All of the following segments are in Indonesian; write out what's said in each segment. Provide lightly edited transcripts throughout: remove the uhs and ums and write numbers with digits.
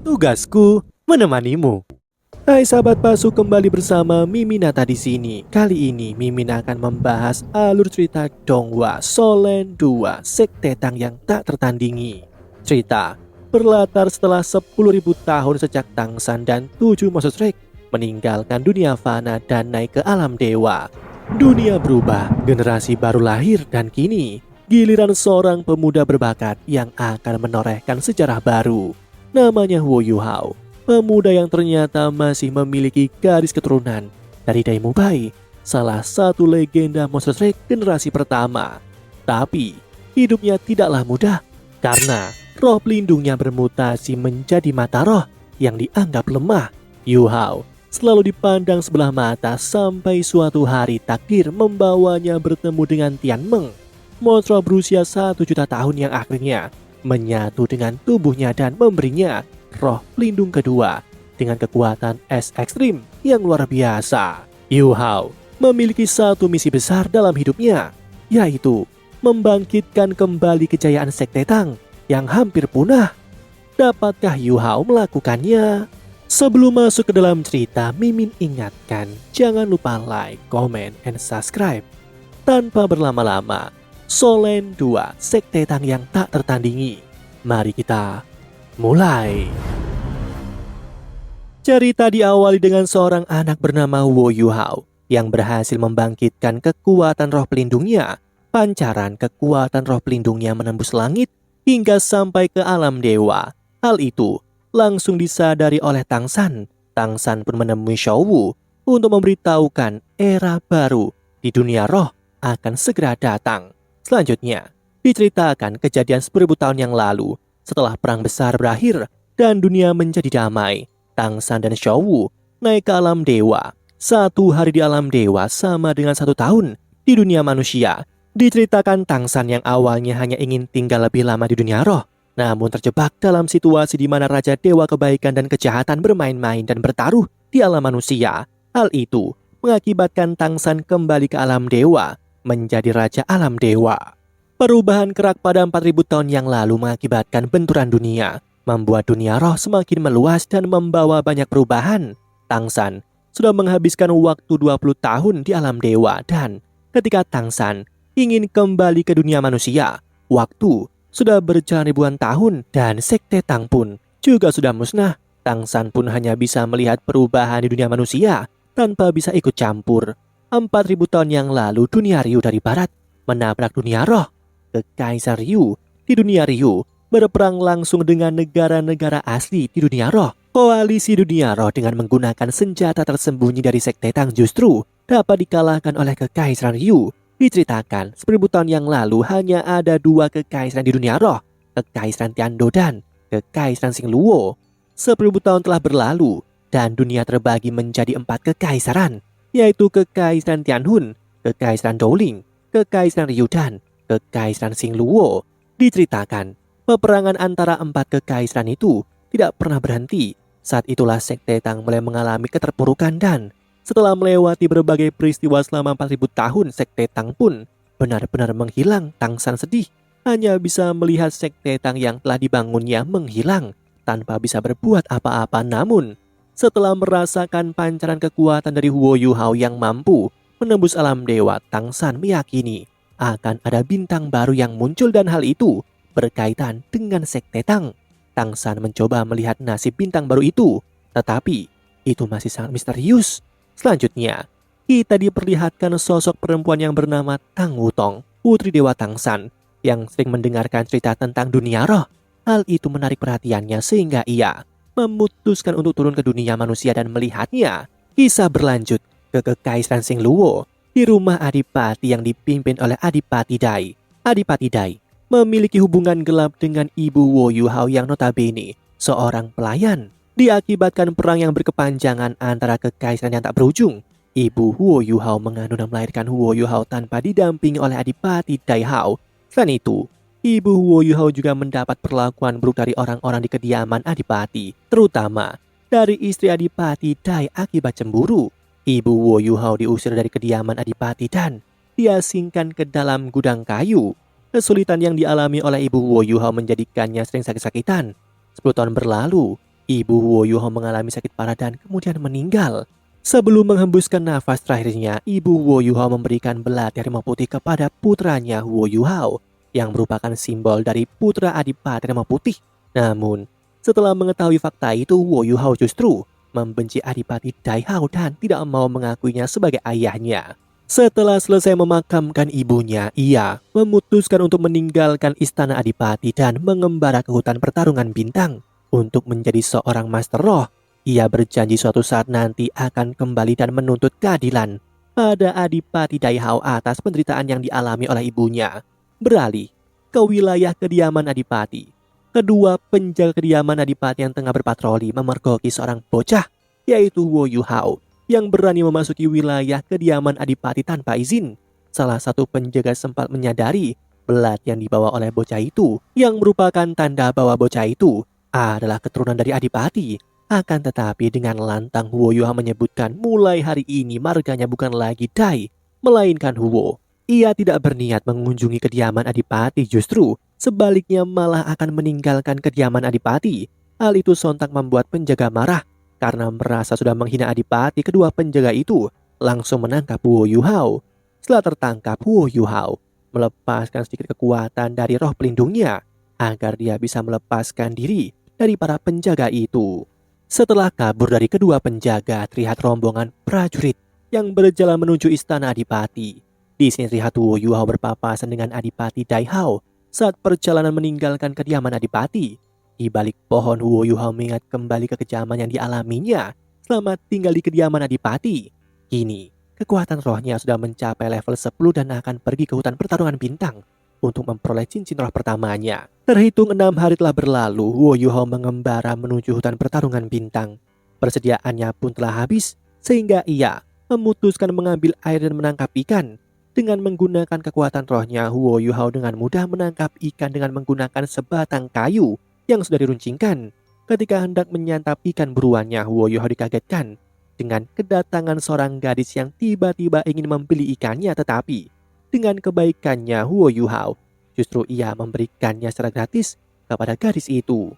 Tugasku menemanimu. Hai sahabat Pasu, kembali bersama Miminata di sini. Kali ini Mimin akan membahas alur cerita Donghua Solen 2 Sekte Tang yang tak tertandingi. Cerita berlatar setelah 10.000 tahun sejak Tangsan dan 7 Master Rek meninggalkan dunia fana dan naik ke alam dewa. Dunia berubah, generasi baru lahir, dan kini giliran seorang pemuda berbakat yang akan menorehkan sejarah baru. Namanya Wo Yuhao, pemuda yang ternyata masih memiliki garis keturunan dari Dai Mubai, salah satu legenda Monster Strike generasi pertama. Tapi hidupnya tidaklah mudah karena roh pelindungnya bermutasi menjadi mata roh yang dianggap lemah. Yuhao selalu dipandang sebelah mata sampai suatu hari takdir membawanya bertemu dengan Tian Meng, monster berusia 1 juta tahun yang akhirnya menyatu dengan tubuhnya dan memberinya roh pelindung kedua dengan kekuatan es ekstrim yang luar biasa. Yuhao memiliki satu misi besar dalam hidupnya, yaitu membangkitkan kembali kejayaan Sekte Tang yang hampir punah. Dapatkah Yuhao melakukannya? Sebelum masuk ke dalam cerita, Mimin ingatkan jangan lupa like, comment, and subscribe. Tanpa berlama-lama, Solen 2 Sekte Tang yang tak tertandingi. Mari kita mulai. Cerita diawali dengan seorang anak bernama Wo Yuhao yang berhasil membangkitkan kekuatan roh pelindungnya. Pancaran kekuatan roh pelindungnya menembus langit hingga sampai ke alam dewa. Hal itu langsung disadari oleh Tangsan. Tangsan pun menemui Shouwu untuk memberitahukan era baru di dunia roh akan segera datang. Selanjutnya, diceritakan kejadian 1000 tahun yang lalu setelah perang besar berakhir dan dunia menjadi damai. Tangsan dan Shouwu naik ke alam dewa. 1 hari di alam dewa sama dengan 1 tahun di dunia manusia. Diceritakan Tangsan yang awalnya hanya ingin tinggal lebih lama di dunia roh, namun terjebak dalam situasi di mana Raja Dewa Kebaikan dan Kejahatan bermain-main dan bertaruh di alam manusia. Hal itu mengakibatkan Tangsan kembali ke alam dewa, menjadi Raja Alam Dewa. Perubahan kerak pada 4000 tahun yang lalu mengakibatkan benturan dunia, membuat dunia roh semakin meluas dan membawa banyak perubahan. Tangsan sudah menghabiskan waktu 20 tahun di alam dewa dan ketika Tangsan ingin kembali ke dunia manusia, waktu sudah berjalan ribuan tahun dan Sekte Tang pun juga sudah musnah. Tangsan pun hanya bisa melihat perubahan di dunia manusia tanpa bisa ikut campur. 4000 tahun yang lalu dunia Ryu dari barat menabrak dunia roh. Kekaisar Ryu di dunia Ryu berperang langsung dengan negara-negara asli di dunia roh. Koalisi dunia roh dengan menggunakan senjata tersembunyi dari Sekte Tang justru dapat dikalahkan oleh Kekaisaran Ryu. Diceritakan 1000 tahun yang lalu hanya ada 2 kekaisaran di dunia roh, Kekaisaran Tiando dan Kekaisaran Xingluo. 1000 tahun telah berlalu dan dunia terbagi menjadi 4 kekaisaran, yaitu Kekaisaran Tianhun, Kekaisaran Douling, Kekaisaran Ryu dan Kekaisaran Xingluo. Diceritakan peperangan antara 4 kekaisaran itu tidak pernah berhenti. Saat itulah Sekte Tang mulai mengalami keterpurukan dan setelah melewati berbagai peristiwa selama 4000 tahun, Sekte Tang pun benar-benar menghilang. Tangsan sedih hanya bisa melihat Sekte Tang yang telah dibangunnya menghilang tanpa bisa berbuat apa-apa. Namun setelah merasakan pancaran kekuatan dari Wo Yuhao yang mampu menembus alam dewa, Tangsan meyakini akan ada bintang baru yang muncul dan hal itu berkaitan dengan Sekte Tang. Tangsan mencoba melihat nasib bintang baru itu, tetapi itu masih sangat misterius. Selanjutnya, kita diperlihatkan sosok perempuan yang bernama Tang Wutong, putri Dewa Tangsan, yang sering mendengarkan cerita tentang dunia roh. Hal itu menarik perhatiannya sehingga ia memutuskan untuk turun ke dunia manusia dan melihatnya. Kisah berlanjut ke Kekaisaran Xingluo di rumah Adipati yang dipimpin oleh Adipati Dai. Adipati Dai memiliki hubungan gelap dengan ibu Wo Yuhao yang notabene seorang pelayan. Diakibatkan perang yang berkepanjangan antara kekaisaran yang tak berujung, ibu Wo Yuhao mengandung dan melahirkan Wo Yuhao tanpa didampingi oleh Adipati Dai Hao. Selain itu, ibu Wo Yuhao juga mendapat perlakuan buruk dari orang-orang di kediaman Adipati, terutama dari istri Adipati Dai akibat cemburu. Ibu Wo Yuhao diusir dari kediaman Adipati dan diasingkan ke dalam gudang kayu. Kesulitan yang dialami oleh ibu Wo Yuhao menjadikannya sering sakit-sakitan. 10 tahun berlalu, Ibu Huo Yuhao mengalami sakit parah dan kemudian meninggal. Sebelum menghembuskan nafas terakhirnya, Ibu Huo Yuhao memberikan belati harimau putih kepada putranya Huo Yuhao yang merupakan simbol dari putra Adipati Harimau Putih. Namun, setelah mengetahui fakta itu, Huo Yuhao justru membenci Adipati Dai Hao dan tidak mau mengakuinya sebagai ayahnya. Setelah selesai memakamkan ibunya, ia memutuskan untuk meninggalkan istana Adipati dan mengembara ke hutan pertarungan bintang untuk menjadi seorang master roh. Ia berjanji suatu saat nanti akan kembali dan menuntut keadilan pada Adipati Dai Hao atas penderitaan yang dialami oleh ibunya. Beralih ke wilayah kediaman Adipati. Kedua penjaga kediaman Adipati yang tengah berpatroli memergoki seorang bocah, yaitu Huo Yuhao, yang berani memasuki wilayah kediaman Adipati tanpa izin. Salah satu penjaga sempat menyadari belati yang dibawa oleh bocah itu, yang merupakan tanda bahwa bocah itu adalah keturunan dari Adipati. Akan tetapi dengan lantang Huo Yuhao menyebutkan mulai hari ini marganya bukan lagi Dai, melainkan Huo. Ia tidak berniat mengunjungi kediaman Adipati, justru sebaliknya malah akan meninggalkan kediaman Adipati. Hal itu sontak membuat penjaga marah. Karena merasa sudah menghina Adipati, kedua penjaga itu langsung menangkap Huo Yuhao. Setelah tertangkap, Huo Yuhao melepaskan sedikit kekuatan dari roh pelindungnya agar dia bisa melepaskan diri dari para penjaga itu. Setelah kabur dari kedua penjaga, terlihat rombongan prajurit yang berjalan menuju istana Adipati. Di sini terlihat Huo Yuhao berpapasan dengan Adipati Dai Hao saat perjalanan meninggalkan kediaman Adipati. Di balik pohon, Huo Yuhao mengingat kembali ke kekejaman yang dialaminya selama tinggal di kediaman Adipati. Kini, kekuatan rohnya sudah mencapai level 10 dan akan pergi ke hutan pertarungan bintang untuk memperoleh cincin roh pertamanya. Terhitung 6 hari telah berlalu, Huo Yuhao mengembara menuju hutan pertarungan bintang. Persediaannya pun telah habis, sehingga ia memutuskan mengambil air dan menangkap ikan. Dengan menggunakan kekuatan rohnya, Huo Yuhao dengan mudah menangkap ikan dengan menggunakan sebatang kayu yang sudah diruncingkan. Ketika hendak menyantap ikan buruannya, Huo Yuhao dikagetkan dengan kedatangan seorang gadis yang tiba-tiba ingin membeli ikannya, tetapi dengan kebaikannya Huo Yuhao, justru ia memberikannya secara gratis kepada gadis itu.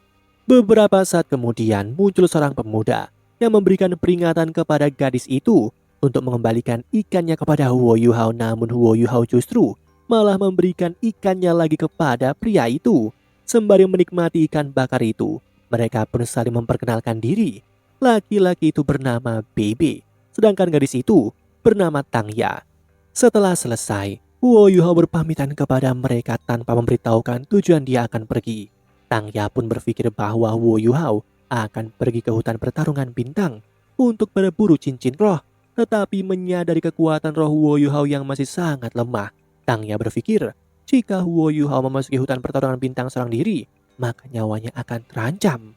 Beberapa saat kemudian muncul seorang pemuda yang memberikan peringatan kepada gadis itu untuk mengembalikan ikannya kepada Huo Yuhao, namun Huo Yuhao justru malah memberikan ikannya lagi kepada pria itu. Sembari menikmati ikan bakar itu, mereka pun saling memperkenalkan diri. Laki-laki itu bernama Bebe, sedangkan gadis itu bernama Tangya. Setelah selesai, Huo Yuhao berpamitan kepada mereka tanpa memberitahukan tujuan dia akan pergi. Tangya pun berpikir bahwa Huo Yuhao akan pergi ke hutan pertarungan bintang untuk berburu cincin roh, tetapi menyadari kekuatan roh Huo Yuhao yang masih sangat lemah, Tangya berpikir jika Huo Yuhao memasuki hutan pertarungan bintang seorang diri, maka nyawanya akan terancam.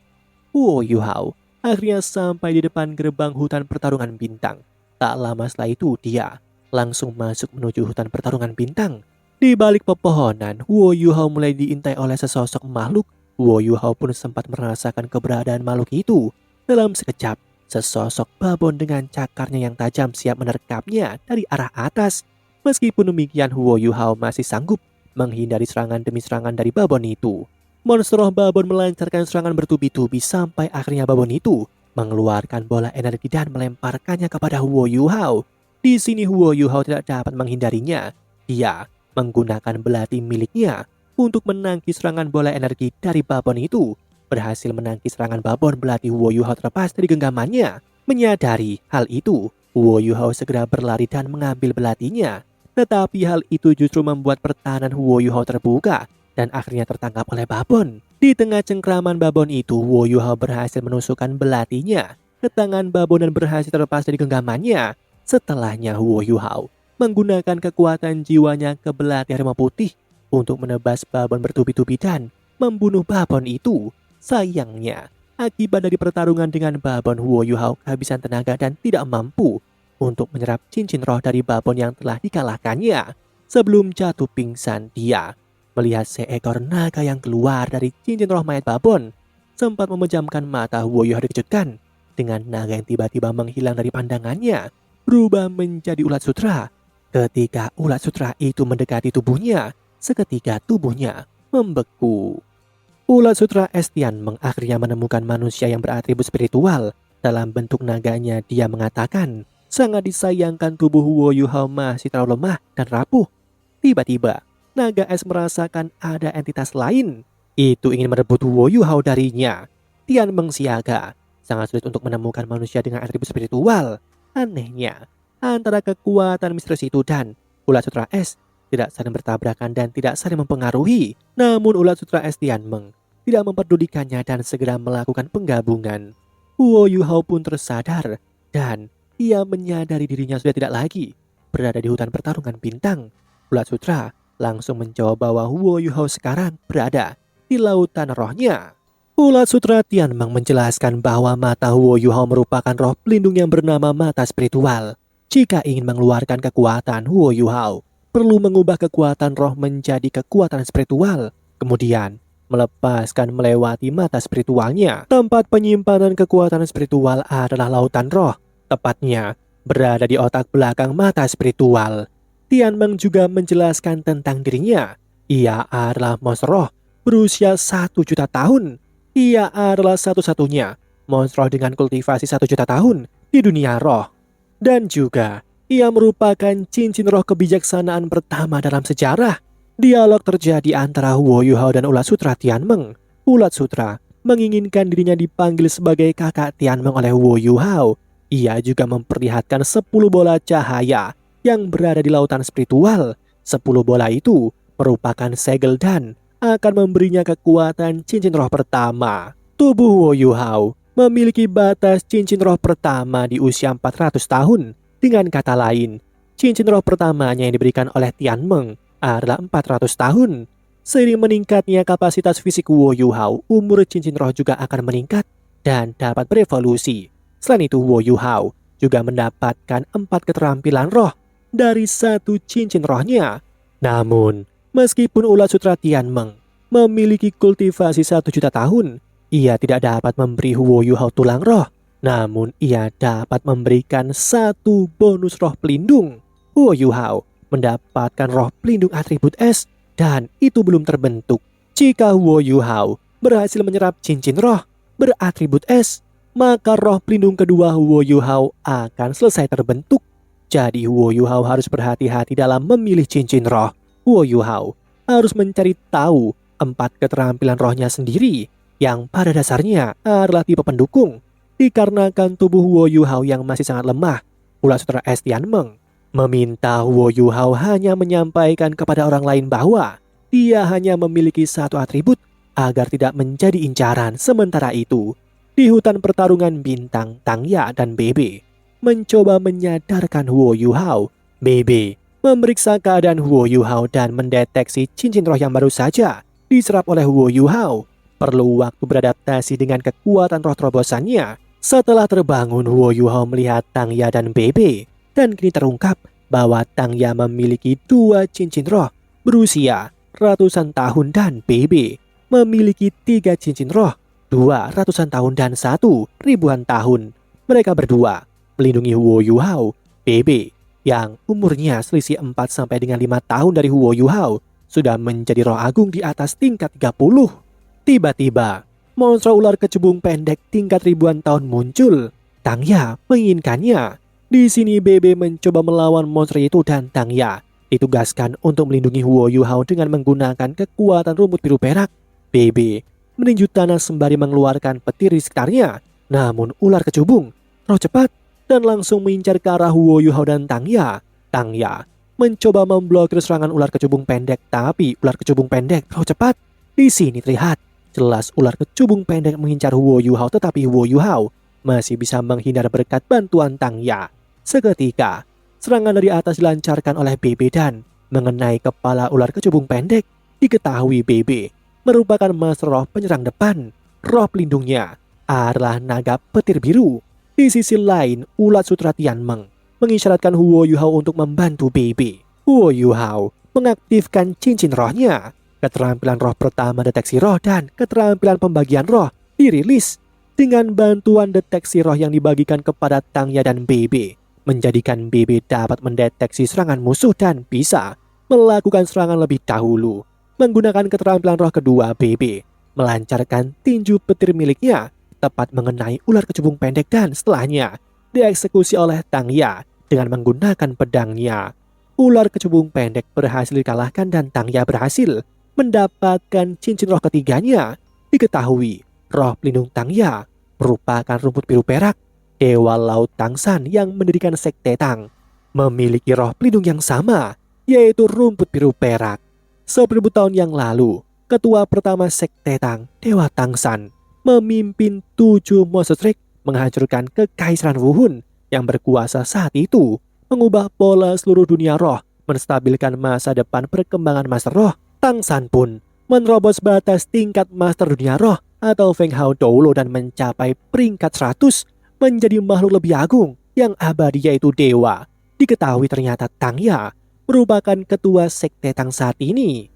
Huo Yuhao akhirnya sampai di depan gerbang hutan pertarungan bintang. Tak lama setelah itu, dia langsung masuk menuju hutan pertarungan bintang. Di balik pepohonan, Huo Yuhao mulai diintai oleh sesosok makhluk. Huo Yuhao pun sempat merasakan keberadaan makhluk itu. Dalam sekejap, sesosok babon dengan cakarnya yang tajam siap menerkapnya dari arah atas. Meskipun demikian, Huo Yuhao masih sanggup menghindari serangan demi serangan dari babon itu. Monster roh babon melancarkan serangan bertubi-tubi sampai akhirnya babon itu mengeluarkan bola energi dan melemparkannya kepada Huo Yuhao. Di sini Huo Yuhao tidak dapat menghindarinya. Dia menggunakan belati miliknya untuk menangkis serangan bola energi dari babon itu. Berhasil menangkis serangan babon, belati Huo Yuhao terlepas dari genggamannya. Menyadari hal itu, Huo Yuhao segera berlari dan mengambil belatinya. Tetapi hal itu justru membuat pertahanan Huo Yuhao terbuka dan akhirnya tertangkap oleh babon. Di tengah cengkraman babon itu, Huo Yuhao berhasil menusukkan belatinya ke tangan babon dan berhasil terlepas dari genggamannya. Setelahnya Huo Yuhao menggunakan kekuatan jiwanya ke belati harimau putih untuk menebas babon bertubi-tubi dan membunuh babon itu. Sayangnya, akibat dari pertarungan dengan babon, Huo Yuhao kehabisan tenaga dan tidak mampu untuk menyerap cincin roh dari babon yang telah dikalahkannya. Sebelum jatuh pingsan, dia melihat seekor naga yang keluar dari cincin roh mayat babon. Sempat memejamkan mata, Huo Yuhao dikejutkan dengan naga yang tiba-tiba menghilang dari pandangannya, berubah menjadi ulat sutra. Ketika ulat sutra itu mendekati tubuhnya, seketika tubuhnya membeku. Ulat sutra es Tianmeng akhirnya menemukan manusia yang beratribut spiritual. Dalam bentuk naganya, dia mengatakan, sangat disayangkan tubuh Huo Yuhao masih terlalu lemah dan rapuh. Tiba-tiba, naga es merasakan ada entitas lain. Itu ingin merebut Huo Yuhao darinya. Tianmeng siaga. Sangat sulit untuk menemukan manusia dengan atribut spiritual. Anehnya, antara kekuatan misterius itu dan ulat sutra es tidak saling bertabrakan dan tidak saling mempengaruhi. Namun ulat sutra es Tianmeng tidak memperdulikannya dan segera melakukan penggabungan. Huo Yuhao pun tersadar dan ia menyadari dirinya sudah tidak lagi berada di hutan pertarungan bintang. Ulat sutra langsung menjawab bahwa Huo Yuhao sekarang berada di lautan rohnya. Ulat sutra Tianmeng menjelaskan bahwa mata Huo Yuhao merupakan roh pelindung yang bernama mata spiritual. Jika ingin mengeluarkan kekuatan Huo Yuhao, perlu mengubah kekuatan roh menjadi kekuatan spiritual, kemudian melepaskan melewati mata spiritualnya. Tempat penyimpanan kekuatan spiritual adalah lautan roh, tepatnya berada di otak belakang mata spiritual. Tianmeng juga menjelaskan tentang dirinya. Ia adalah monster roh berusia 1 juta tahun. Ia adalah satu-satunya monster roh dengan kultivasi 1 juta tahun di dunia roh. Dan juga, ia merupakan cincin roh kebijaksanaan pertama dalam sejarah. Dialog terjadi antara Huo Yuhao dan ulat sutra Tianmeng. Ulat sutra menginginkan dirinya dipanggil sebagai kakak Tianmeng oleh Huo Yuhao. Ia juga memperlihatkan 10 bola cahaya yang berada di lautan spiritual. 10 bola itu merupakan segel dan akan memberinya kekuatan cincin roh pertama. Tubuh Huo Yuhao memiliki batas cincin roh pertama di usia 400 tahun. Dengan kata lain, cincin roh pertamanya yang diberikan oleh Tianmeng adalah 400 tahun. Seiring meningkatnya kapasitas fisik Huo Yuhao, umur cincin roh juga akan meningkat dan dapat berevolusi. Selain itu, Huo Yuhao juga mendapatkan 4 keterampilan roh dari 1 cincin rohnya. Namun, meskipun ulat sutra Tianmeng memiliki kultivasi 1 juta tahun, ia tidak dapat memberi Huo Yuhao tulang roh. Namun ia dapat memberikan 1 bonus roh pelindung. Huo Yuhao mendapatkan roh pelindung atribut es dan itu belum terbentuk. Jika Huo Yuhao berhasil menyerap cincin roh beratribut es, maka roh pelindung kedua Huo Yuhao akan selesai terbentuk. Jadi Huo Yuhao harus berhati-hati dalam memilih cincin roh. Huo Yuhao harus mencari tahu 4 keterampilan rohnya sendiri yang pada dasarnya adalah tipe pendukung. Dikarenakan tubuh Huo Yuhao yang masih sangat lemah, ulat sutra es Tianmeng meminta Huo Yuhao hanya menyampaikan kepada orang lain bahwa dia hanya memiliki 1 atribut agar tidak menjadi incaran. Sementara itu, di hutan pertarungan bintang, Tangya dan Bebe mencoba menyadarkan Huo Yuhao. Bebe memeriksa keadaan Huo Yuhao dan mendeteksi cincin roh yang baru saja diserap oleh Huo Yuhao. Perlu waktu beradaptasi dengan kekuatan roh terobosannya. Setelah terbangun, Huo Yuhao melihat Tangya dan Bebe, dan kini terungkap bahwa Tangya memiliki 2 cincin roh berusia ratusan tahun dan Bebe memiliki 3 cincin roh 2 ratusan tahun dan 1 ribuan tahun. Mereka berdua melindungi Huo Yuhao. Bebe yang umurnya selisih 4 sampai dengan 5 tahun dari Huo Yuhao sudah menjadi roh agung di atas tingkat 30. Tiba-tiba, monster ular kecubung pendek tingkat ribuan tahun muncul. Tangya menginginkannya. Di sini Bebe mencoba melawan monster itu dan Tangya ditugaskan untuk melindungi Huo Yuhao dengan menggunakan kekuatan rumput biru perak. Bebe meninju tanah sembari mengeluarkan petir di sekitarnya. Namun ular kecubung roh cepat dan langsung mengincar ke arah Huo Yuhao dan Tangya. Tangya mencoba memblokir serangan ular kecubung pendek, tapi ular kecubung pendek roh cepat. Di sini terlihat jelas ular kecubung pendek mengincar Huo Yuhao, tetapi Huo Yuhao masih bisa menghindar berkat bantuan Tangya. Seketika, serangan dari atas dilancarkan oleh Bebe dan mengenai kepala ular kecubung pendek. Diketahui Bebe merupakan master roh penyerang depan. Roh pelindungnya adalah naga petir biru. Di sisi lain, ulat sutra Tianmeng mengisyaratkan Huo Yuhao untuk membantu Bebe. Huo Yuhao mengaktifkan cincin rohnya. Keterampilan roh pertama deteksi roh dan keterampilan pembagian roh dirilis. Dengan bantuan deteksi roh yang dibagikan kepada Tangya dan Bebe, menjadikan Bebe dapat mendeteksi serangan musuh dan bisa melakukan serangan lebih dahulu. Menggunakan keterampilan roh kedua Bebe melancarkan tinju petir miliknya tepat mengenai ular kecubung pendek dan setelahnya dieksekusi oleh Tang Ya dengan menggunakan pedangnya. Ular kecubung pendek berhasil dikalahkan dan Tang Ya berhasil mendapatkan cincin roh ketiganya. Diketahui roh pelindung Tang Ya merupakan rumput biru perak. Dewa Laut Tangsan yang mendirikan Sekte Tang memiliki roh pelindung yang sama, yaitu rumput biru perak. 1000 tahun yang lalu, ketua pertama Sekte Tang, Dewa Tangsan, memimpin 7 monster strike menghancurkan kekaisaran Wuhun yang berkuasa saat itu, mengubah pola seluruh dunia roh, menstabilkan masa depan perkembangan master roh. Tangsan pun menerobos batas tingkat master dunia roh atau Feng Hao Doulo dan mencapai peringkat 100 menjadi makhluk lebih agung yang abadi yaitu dewa. Diketahui ternyata Tang Ya merupakan ketua Sekte Tang saat ini.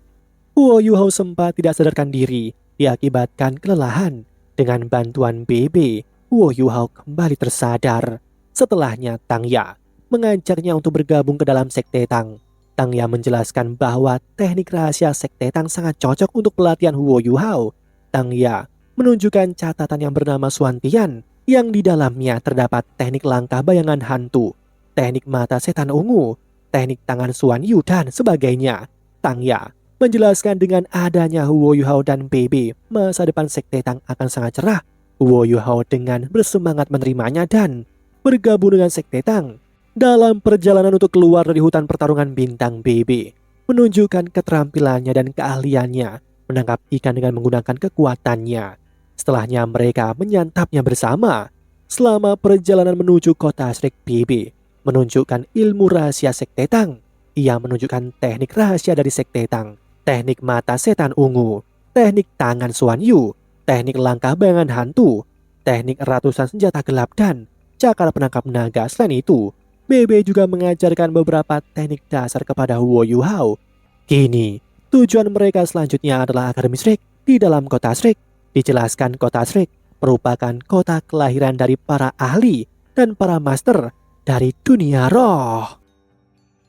Huo Yuhao sempat tidak sadarkan diri diakibatkan kelelahan. Dengan bantuan BB, Huo Yuhao kembali tersadar. Setelahnya Tang Ya mengajaknya untuk bergabung ke dalam Sekte Tang. Tang Ya menjelaskan bahwa teknik rahasia Sekte Tang sangat cocok untuk pelatihan Huo Yuhao. Tang Ya menunjukkan catatan yang bernama Suantian yang di dalamnya terdapat teknik langkah bayangan hantu, teknik mata setan ungu, teknik tangan Suan Yu dan sebagainya. Tang Ya menjelaskan dengan adanya Huo Yuhao dan BB, masa depan Sekte Tang akan sangat cerah. Huo Yuhao dengan bersemangat menerimanya dan bergabung dengan Sekte Tang. Dalam perjalanan untuk keluar dari hutan pertarungan bintang, BB menunjukkan keterampilannya dan keahliannya menangkap ikan dengan menggunakan kekuatannya. Setelahnya mereka menyantapnya bersama. Selama perjalanan menuju kota Shrek, BB menunjukkan ilmu rahasia Sekte Tang. Ia menunjukkan teknik rahasia dari Sekte Tang, teknik mata setan ungu, teknik tangan Suan Yu, teknik langkah bayangan hantu, teknik ratusan senjata gelap dan cakar penangkap naga. Selain itu, BB juga mengajarkan beberapa teknik dasar kepada Huo Yuhao. Kini, tujuan mereka selanjutnya adalah Akademi Shrek di dalam kota Shrek. Dijelaskan kota Shrek merupakan kota kelahiran dari para ahli dan para master dari dunia roh.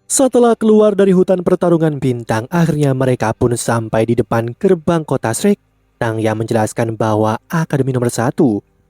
Setelah keluar dari hutan pertarungan bintang, akhirnya mereka pun sampai di depan gerbang kota Shrek. Tang Ya menjelaskan bahwa akademi nomor 1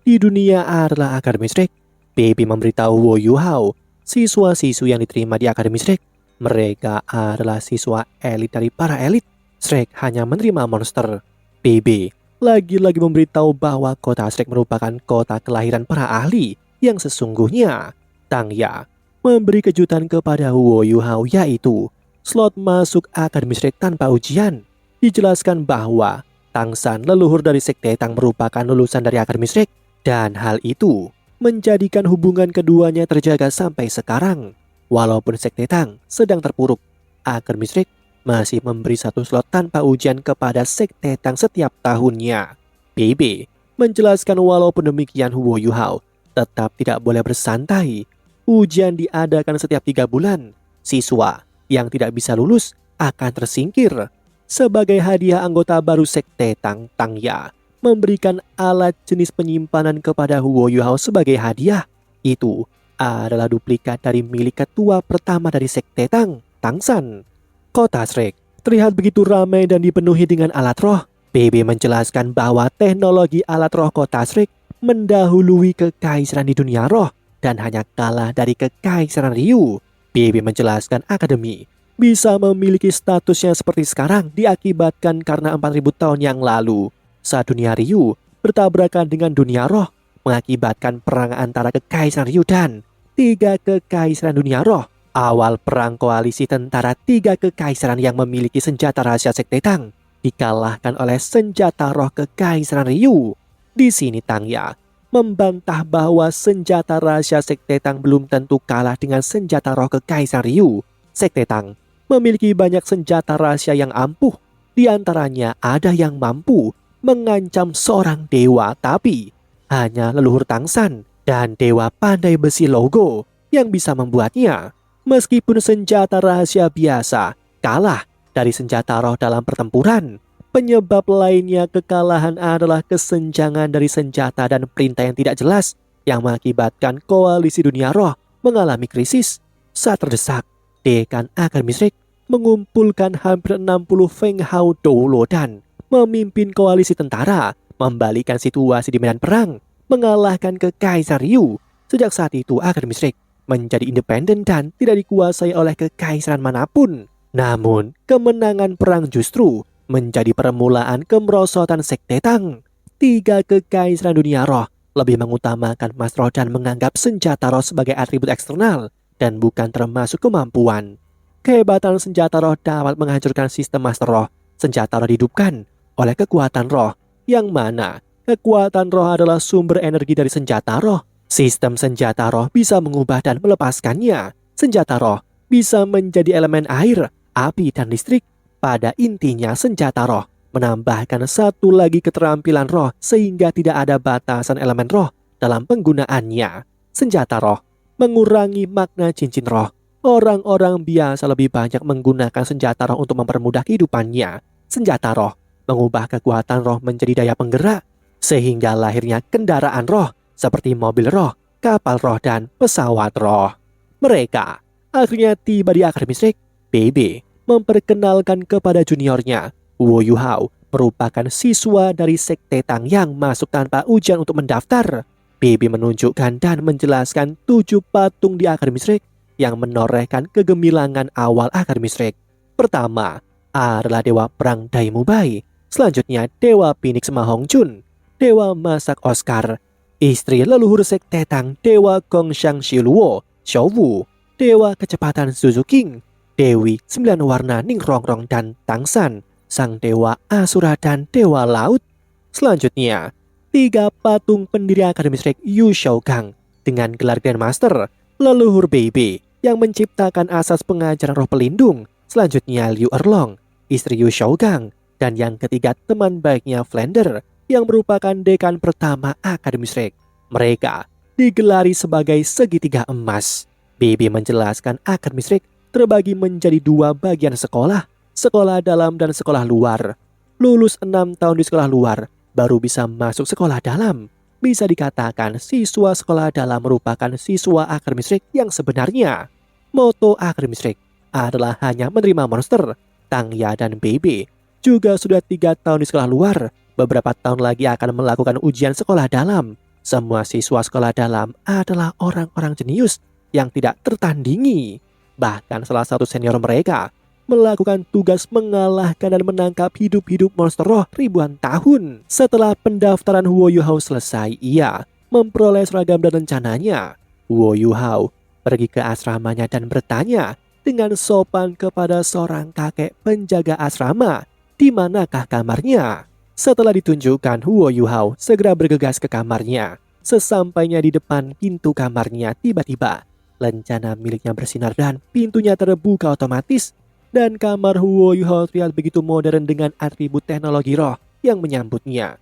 di dunia adalah Akademi Shrek. BB memberitahu Huo Yuhao, siswa-siswi yang diterima di Akademi Shrek, mereka adalah siswa elit dari para elit. Shrek hanya menerima monster. BB lagi-lagi memberitahu bahwa kota Shrek merupakan kota kelahiran para ahli yang sesungguhnya. Tang Ya memberi kejutan kepada Huo Yuhao, yaitu slot masuk Akademi Shrek tanpa ujian. Dijelaskan bahwa Tangsan, leluhur dari Sekte Tang, merupakan lulusan dari Akademi Shrek, dan hal itu menjadikan hubungan keduanya terjaga sampai sekarang. Walaupun Sekte Tang sedang terpuruk, Akademi Shrek masih memberi 1 slot tanpa ujian kepada Sekte Tang setiap tahunnya. BB menjelaskan walaupun demikian Huo Yuhao tetap tidak boleh bersantai. Ujian diadakan setiap 3 bulan. Siswa yang tidak bisa lulus akan tersingkir. Sebagai hadiah anggota baru Sekte Tang, Tang Ya memberikan alat jenis penyimpanan kepada Huo Yuhao sebagai hadiah. Itu adalah duplikat dari milik ketua pertama dari Sekte Tang, Tangsan. Kota Shrek terlihat begitu ramai dan dipenuhi dengan alat roh. BB menjelaskan bahwa teknologi alat roh kota Shrek mendahului kekaisaran di dunia roh dan hanya kalah dari kekaisaran Ryu. BB menjelaskan akademi bisa memiliki statusnya seperti sekarang diakibatkan karena 4000 tahun yang lalu saat dunia Ryu bertabrakan dengan dunia roh, mengakibatkan perang antara kekaisaran Ryu dan 3 kekaisaran dunia roh. Awal perang koalisi tentara 3 kekaisaran yang memiliki senjata rahasia Sekte Tang dikalahkan oleh senjata roh kekaisaran Ryu. Di sini Tang Ya membantah bahwa senjata rahasia Sekte Tang belum tentu kalah dengan senjata roh kekaisaran Ryu. Sekte Tang memiliki banyak senjata rahasia yang ampuh. Di antaranya ada yang mampu mengancam seorang dewa, tapi hanya leluhur Tangsan dan dewa pandai besi Logo yang bisa membuatnya. Meskipun senjata rahasia biasa kalah dari senjata roh dalam pertempuran, penyebab lainnya kekalahan adalah kesenjangan dari senjata dan perintah yang tidak jelas yang mengakibatkan koalisi dunia roh mengalami krisis. Saat terdesak, Dekan Akademi Shrek mengumpulkan hampir 60 Feng Hao Doulo dan memimpin koalisi tentara, membalikan situasi di medan perang, mengalahkan Kekaisar Ryu. Sejak saat itu, Akademi Shrek menjadi independen dan tidak dikuasai oleh kekaisaran manapun. Namun, kemenangan perang justru menjadi permulaan kemerosotan Sekte Tang. 3 kekaisaran dunia roh lebih mengutamakan Mas Roh dan menganggap senjata roh sebagai atribut eksternal dan bukan termasuk kemampuan. Kehebatan senjata roh dapat menghancurkan sistem Master Roh. Senjata roh dihidupkan oleh kekuatan roh, yang mana kekuatan roh adalah sumber energi dari senjata roh. Sistem senjata roh bisa mengubah dan melepaskannya. Senjata roh bisa menjadi elemen air, api, dan listrik. Pada intinya senjata roh menambahkan satu lagi keterampilan roh sehingga tidak ada batasan elemen roh dalam penggunaannya. Senjata roh mengurangi makna cincin roh. Orang-orang biasa lebih banyak menggunakan senjata roh untuk mempermudah kehidupannya. Senjata roh mengubah kekuatan roh menjadi daya penggerak, sehingga lahirnya kendaraan roh seperti mobil roh, kapal roh, dan pesawat roh. Mereka akhirnya tiba di Akademi Shrek. BB memperkenalkan kepada juniornya, Wu Yuhao merupakan siswa dari Sekte Tang yang masuk tanpa ujian untuk mendaftar. BB menunjukkan dan menjelaskan 7 patung di Akademi Shrek yang menorehkan kegemilangan awal Akademi Shrek. Pertama adalah Dewa Perang Daimubai, selanjutnya Dewa Phoenix Ma Hongchun, Dewa Masak Oscar, istri leluhur Sekte Tang Dewa Gongxiang Shiluo, Xiaowu, Dewa Kecepatan Suzuking, Dewi 9 Warna Ning Rongrong dan Tangsan, Sang Dewa Asura dan Dewa Laut. Selanjutnya, 3 patung pendiri Akademi Shrek Yu Shougang dengan gelar Grandmaster, leluhur BB yang menciptakan asas pengajaran roh pelindung. Selanjutnya Liu Erlong, istri Yu Shougang, dan yang ketiga teman baiknya Flander yang merupakan dekan pertama Akademi Shrek. Mereka digelari sebagai segitiga emas. BB menjelaskan Akademi Shrek terbagi menjadi 2 bagian sekolah, sekolah dalam dan sekolah luar. Lulus 6 tahun di sekolah luar, baru bisa masuk sekolah dalam. Bisa dikatakan siswa sekolah dalam merupakan siswa Akademi Shrek yang sebenarnya. Moto Akademi Shrek adalah hanya menerima monster. Tangya dan BB juga sudah 3 tahun di sekolah luar. Beberapa tahun lagi akan melakukan ujian sekolah dalam. Semua siswa sekolah dalam adalah orang-orang jenius yang tidak tertandingi. Bahkan salah satu senior mereka melakukan tugas mengalahkan dan menangkap hidup-hidup monster roh ribuan tahun. Setelah pendaftaran Wu Yuhao selesai, ia memperoleh seragam dan rencananya. Wu Yuhao pergi ke asramanya dan bertanya dengan sopan kepada seorang kakek penjaga asrama, di manakah kamarnya. Setelah ditunjukkan, Wu Yuhao segera bergegas ke kamarnya. Sesampainya di depan pintu kamarnya, tiba-tiba lencana miliknya bersinar dan pintunya terbuka otomatis. Dan kamar Wu Yuhao terlihat begitu modern dengan atribut teknologi roh yang menyambutnya.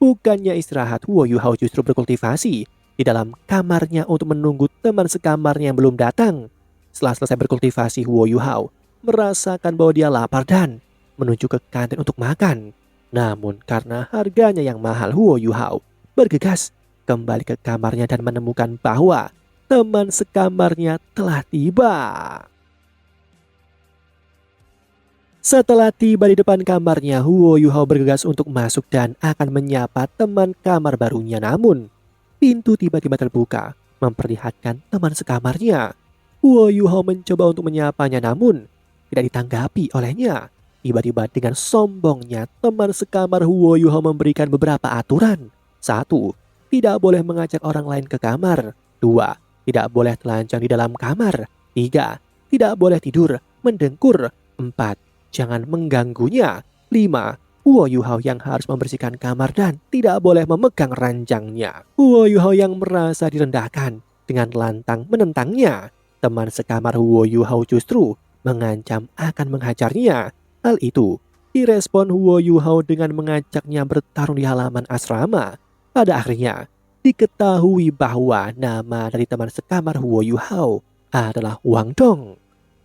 Bukannya istirahat, Wu Yuhao justru berkultivasi di dalam kamarnya untuk menunggu teman sekamarnya yang belum datang. Setelah selesai berkultivasi, Wu Yuhao merasakan bahwa dia lapar dan menuju ke kantin untuk makan. Namun karena harganya yang mahal, Wu Yuhao bergegas kembali ke kamarnya dan menemukan bahwa teman sekamarnya telah tiba. Setelah tiba di depan kamarnya, Wu Yuhao bergegas untuk masuk dan akan menyapa teman kamar barunya. Namun pintu tiba-tiba terbuka, memperlihatkan teman sekamarnya. Wu Yuhao mencoba untuk menyapanya, namun tidak ditanggapi olehnya. Tiba-tiba dengan sombongnya, teman sekamar Wu Yuhao memberikan beberapa aturan. 1. Tidak boleh mengajak orang lain ke kamar. 2. Tidak boleh telanjang di dalam kamar. 3. Tidak boleh tidur mendengkur. 4. Jangan mengganggunya. 5. Wu Yuhao yang harus membersihkan kamar dan tidak boleh memegang ranjangnya. Wu Yuhao yang merasa direndahkan dengan lantang menentangnya. Teman sekamar Wu Yuhao justru mengancam akan menghajarnya. Hal itu direspon Wu Yuhao dengan mengajaknya bertarung di halaman asrama. Pada akhirnya diketahui bahwa nama dari teman sekamar Wu Yuhao adalah Wang Dong.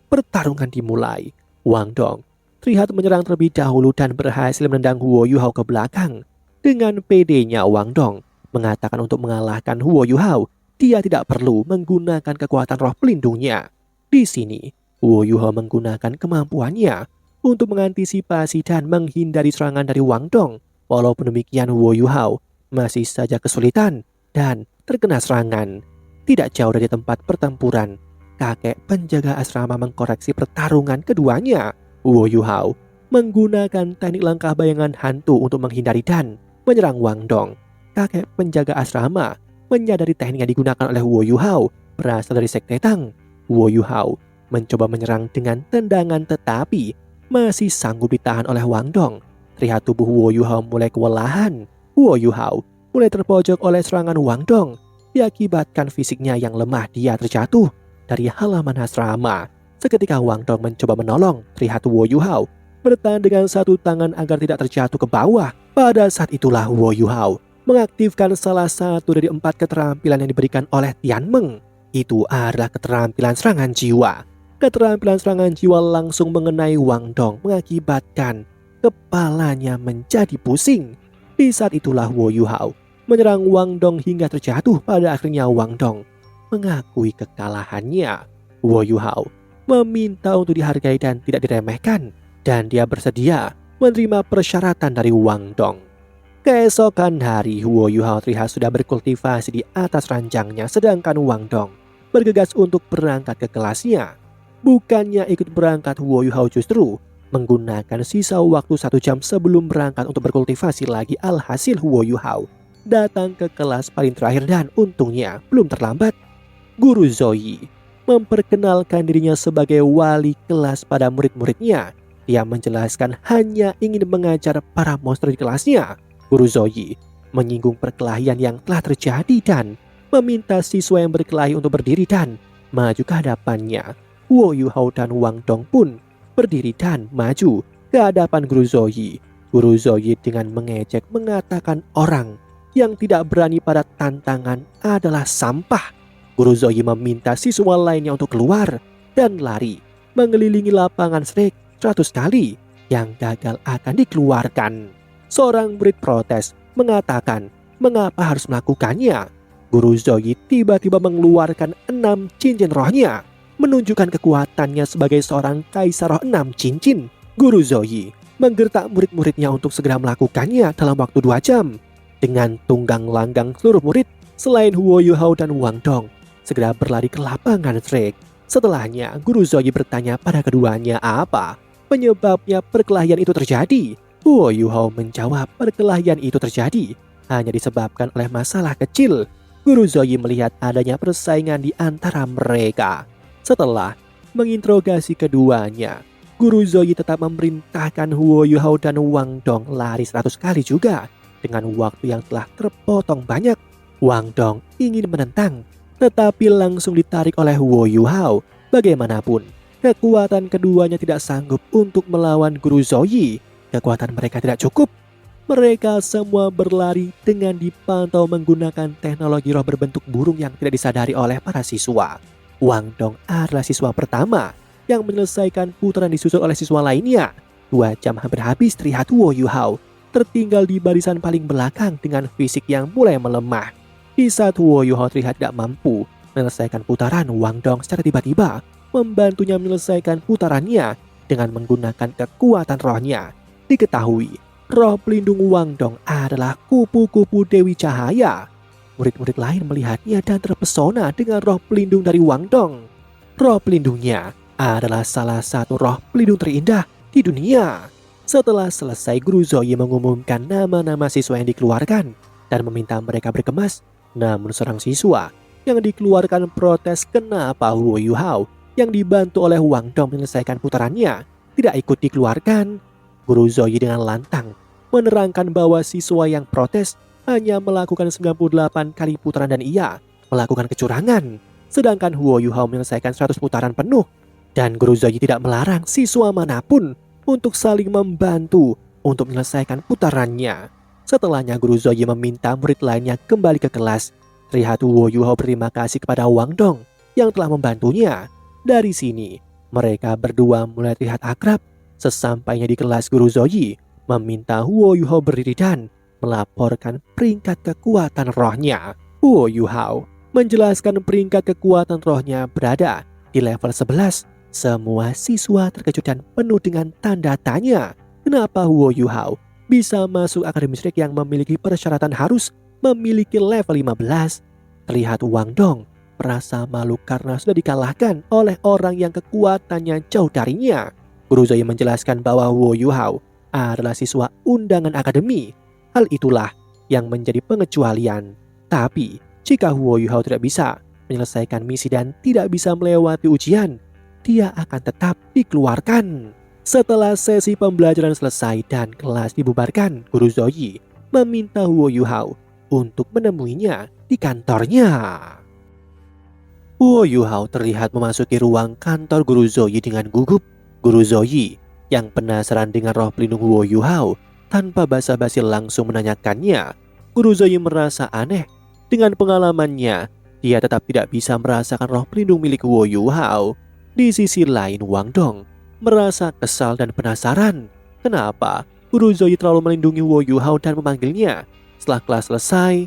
Pertarungan dimulai. Wang Dong terlihat menyerang terlebih dahulu dan berhasil menendang Wu Yuhao ke belakang. Dengan pedenya, Wang Dong mengatakan untuk mengalahkan Wu Yuhao, dia tidak perlu menggunakan kekuatan roh pelindungnya. Di sini, Wu Yuhao menggunakan kemampuannya untuk mengantisipasi dan menghindari serangan dari Wang Dong. Walaupun demikian, Wo Yuhao masih saja kesulitan dan terkena serangan. Tidak jauh dari tempat pertempuran, kakek penjaga asrama mengkoreksi pertarungan keduanya. Wo Yuhao menggunakan teknik langkah bayangan hantu untuk menghindari dan menyerang Wang Dong. Kakek penjaga asrama menyadari teknik yang digunakan oleh Wo Yuhao berasal dari sekte Tang. Wo Yuhao mencoba menyerang dengan tendangan tetapi masih sanggup ditahan oleh Wang Dong. Terlihat tubuh Wo Yuhao mulai kewalahan. Wo Yuhao mulai terpojok oleh serangan Wang Dong. Diakibatkan fisiknya yang lemah, dia terjatuh dari halaman asrama. Seketika Wang Dong mencoba menolong. Terlihat Wo Yuhao bertahan dengan satu tangan agar tidak terjatuh ke bawah. Pada saat itulah Wo Yuhao mengaktifkan salah satu dari 4 keterampilan yang diberikan oleh Tian Meng. Itu adalah keterampilan serangan jiwa. Keterampilan serangan jiwa langsung mengenai Wang Dong, mengakibatkan kepalanya menjadi pusing. Di saat itulah Wo Yuhao menyerang Wang Dong hingga terjatuh. Pada akhirnya Wang Dong mengakui kekalahannya. Wo Yuhao meminta untuk dihargai dan tidak diremehkan, dan dia bersedia menerima persyaratan dari Wang Dong. Keesokan hari, Wo Yuhao terlihat sudah berkultivasi di atas ranjangnya, sedangkan Wang Dong bergegas untuk berangkat ke kelasnya. Bukannya ikut berangkat, Wo Yuhao justru menggunakan sisa waktu 1 jam sebelum berangkat untuk berkultivasi lagi. Alhasil Wo Yuhao datang ke kelas paling terakhir dan untungnya belum terlambat. Guru Zoyi memperkenalkan dirinya sebagai wali kelas pada murid-muridnya. Dia menjelaskan hanya ingin mengajar para monster di kelasnya. Guru Zoyi menyinggung perkelahian yang telah terjadi dan meminta siswa yang berkelahi untuk berdiri dan maju ke hadapannya. Wo Yuhao dan Wang Dong pun berdiri dan maju ke hadapan Guru Zoyi. Guru Zoyi dengan mengejek mengatakan orang yang tidak berani pada tantangan adalah sampah. Guru Zoyi meminta siswa lainnya untuk keluar dan lari mengelilingi lapangan Shrek 100 kali. Yang gagal akan dikeluarkan. Seorang murid protes mengatakan mengapa harus melakukannya. Guru Zoyi tiba-tiba mengeluarkan 6 cincin rohnya, menunjukkan kekuatannya sebagai seorang kaisar roh 6 cincin. Guru Zoyi menggertak murid-muridnya untuk segera melakukannya dalam waktu 2 jam. Dengan tunggang langgang seluruh murid selain Wo Yuhao dan Wang Dong segera berlari ke lapangan Shrek. Setelahnya Guru Zoyi bertanya pada keduanya apa penyebabnya perkelahian itu terjadi. Wo Yuhao menjawab perkelahian itu terjadi hanya disebabkan oleh masalah kecil. Guru Zoyi melihat adanya persaingan di antara mereka. Setelah menginterogasi keduanya, Guru Zoyi tetap memerintahkan Wo Yuhao dan Wang Dong lari 100 kali juga. Dengan waktu yang telah terpotong banyak, Wang Dong ingin menentang, tetapi langsung ditarik oleh Wo Yuhao. Bagaimanapun, kekuatan keduanya tidak sanggup untuk melawan Guru Zoyi. Kekuatan mereka tidak cukup. Mereka semua berlari dengan dipantau menggunakan teknologi roh berbentuk burung yang tidak disadari oleh para siswa. Wang Dong adalah siswa pertama yang menyelesaikan putaran disusul oleh siswa lainnya. 2 jam hampir habis, terlihat Wo Yuhao tertinggal di barisan paling belakang dengan fisik yang mulai melemah. Di saat Wo Yuhao terlihat tidak mampu menyelesaikan putaran, Wang Dong secara tiba-tiba membantunya menyelesaikan putarannya dengan menggunakan kekuatan rohnya. Diketahui, roh pelindung Wang Dong adalah kupu-kupu Dewi Cahaya. Murid-murid lain melihatnya dan terpesona dengan roh pelindung dari Wang Dong. Roh pelindungnya adalah salah satu roh pelindung terindah di dunia. Setelah selesai, Guru Zoyi mengumumkan nama-nama siswa yang dikeluarkan dan meminta mereka berkemas. Namun seorang siswa yang dikeluarkan protes kenapa Wo Yuhao yang dibantu oleh Wang Dong menyelesaikan putarannya tidak ikut dikeluarkan. Guru Zoyi dengan lantang menerangkan bahwa siswa yang protes hanya melakukan 98 kali putaran dan ia melakukan kecurangan. Sedangkan Wo Yuhao menyelesaikan 100 putaran penuh. Dan Guru Zoyi tidak melarang siswa manapun untuk saling membantu untuk menyelesaikan putarannya. Setelahnya Guru Zoyi meminta murid lainnya kembali ke kelas. Terlihat Wo Yuhao berterima kasih kepada Wang Dong yang telah membantunya. Dari sini mereka berdua mulai terlihat akrab. Sesampainya di kelas, Guru Zoyi meminta Wo Yuhao berdiri dan melaporkan peringkat kekuatan rohnya. Wo Yuhao menjelaskan peringkat kekuatan rohnya berada di level 11. Semua siswa terkejut dan penuh dengan tanda tanya. Kenapa Huo Yuhao bisa masuk akademi Shrek yang memiliki persyaratan harus memiliki level 15? Terlihat Wang Dong merasa malu karena sudah dikalahkan oleh orang yang kekuatannya jauh darinya. Guru Zoe menjelaskan bahwa Huo Yuhao adalah siswa undangan akademi. Hal itulah yang menjadi pengecualian. Tapi jika Huo Yuhao tidak bisa menyelesaikan misi dan tidak bisa melewati ujian, dia akan tetap dikeluarkan. Setelah sesi pembelajaran selesai dan kelas dibubarkan, Guru Zoe meminta Huo Yuhao untuk menemuinya di kantornya. Huo Yuhao terlihat memasuki ruang kantor Guru Zoe dengan gugup. Guru Zoe yang penasaran dengan roh pelindung Huo Yuhao tanpa basa-basi langsung menanyakannya. Guru Zoe merasa aneh. Dengan pengalamannya, dia tetap tidak bisa merasakan roh pelindung milik Huo Yuhao. Di sisi lain, Wang Dong merasa kesal dan penasaran. Kenapa Guru Zoe terlalu melindungi Huo Yuhao dan memanggilnya? Setelah kelas selesai,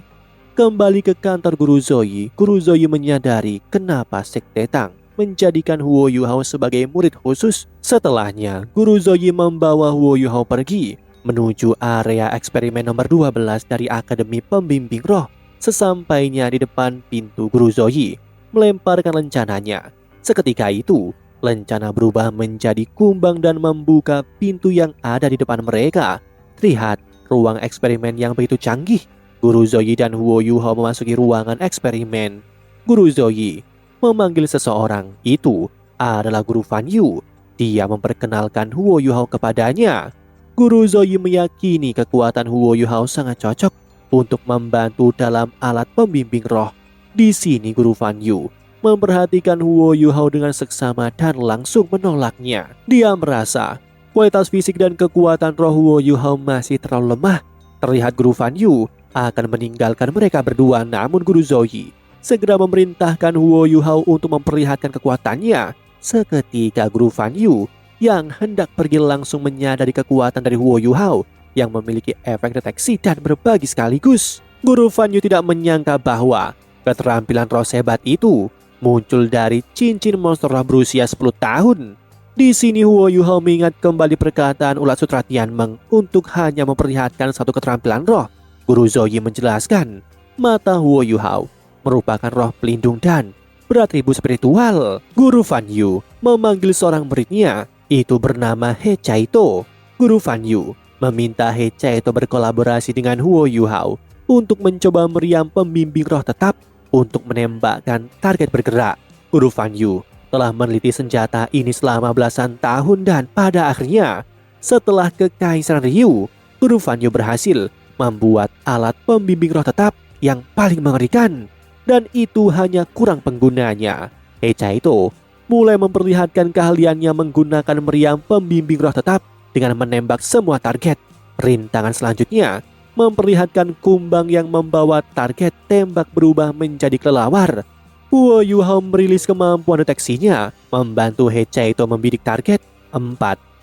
kembali ke kantor Guru Zoe menyadari kenapa Sekte Tang menjadikan Huo Yuhao sebagai murid khusus. Setelahnya, Guru Zoe membawa Huo Yuhao pergi menuju area eksperimen nomor 12 dari Akademi Pembimbing Roh. Sesampainya di depan pintu, Guru Zoe melemparkan lencananya. Seketika itu, lencana berubah menjadi kumbang dan membuka pintu yang ada di depan mereka. Terlihat ruang eksperimen yang begitu canggih. Guru Zoe dan Huo Yuhao memasuki ruangan eksperimen. Guru Zoe memanggil seseorang. Itu adalah Guru Fan Yu. Dia memperkenalkan Huo Yuhao kepadanya. Guru Zoe meyakini kekuatan Huo Yuhao sangat cocok untuk membantu dalam alat pembimbing roh. Di sini Guru Fan Yu memperhatikan Huo Yuhao dengan seksama dan langsung menolaknya. Dia merasa kualitas fisik dan kekuatan roh Huo Yuhao masih terlalu lemah. Terlihat Guru Fan Yu akan meninggalkan mereka berdua, namun Guru Zoe segera memerintahkan Huo Yuhao untuk memperlihatkan kekuatannya. Seketika Guru Fan Yu yang hendak pergi langsung menyadari kekuatan dari Huo Yuhao yang memiliki efek deteksi dan berbagi sekaligus. Guru Fan Yu tidak menyangka bahwa keterampilan roh sebat itu muncul dari cincin monster roh berusia 10 tahun. Di sini Huo Yuhao mengingat kembali perkataan ulat sutra Tianmeng untuk hanya memperlihatkan satu keterampilan roh. Guru Zoe menjelaskan, mata Huo Yuhao merupakan roh pelindung dan beratribut spiritual. Guru Fan Yu memanggil seorang muridnya, itu bernama He Chaito. Guru Fan Yu meminta He Chaito berkolaborasi dengan Huo Yuhao untuk mencoba meriam pembimbing roh tetap untuk menembakkan target bergerak. Guru Fan Yu telah meneliti senjata ini selama belasan tahun dan pada akhirnya, setelah Kekaisaran Ryu, Guru Fan Yu berhasil membuat alat pembimbing roh tetap yang paling mengerikan. Dan itu hanya kurang penggunanya. He Chaito mulai memperlihatkan keahliannya menggunakan meriam pembimbing roh tetap dengan menembak semua target. Rintangan selanjutnya memperlihatkan kumbang yang membawa target tembak berubah menjadi kelelawar. Huo Yuhao merilis kemampuan deteksinya, membantu He Chaito membidik target. 4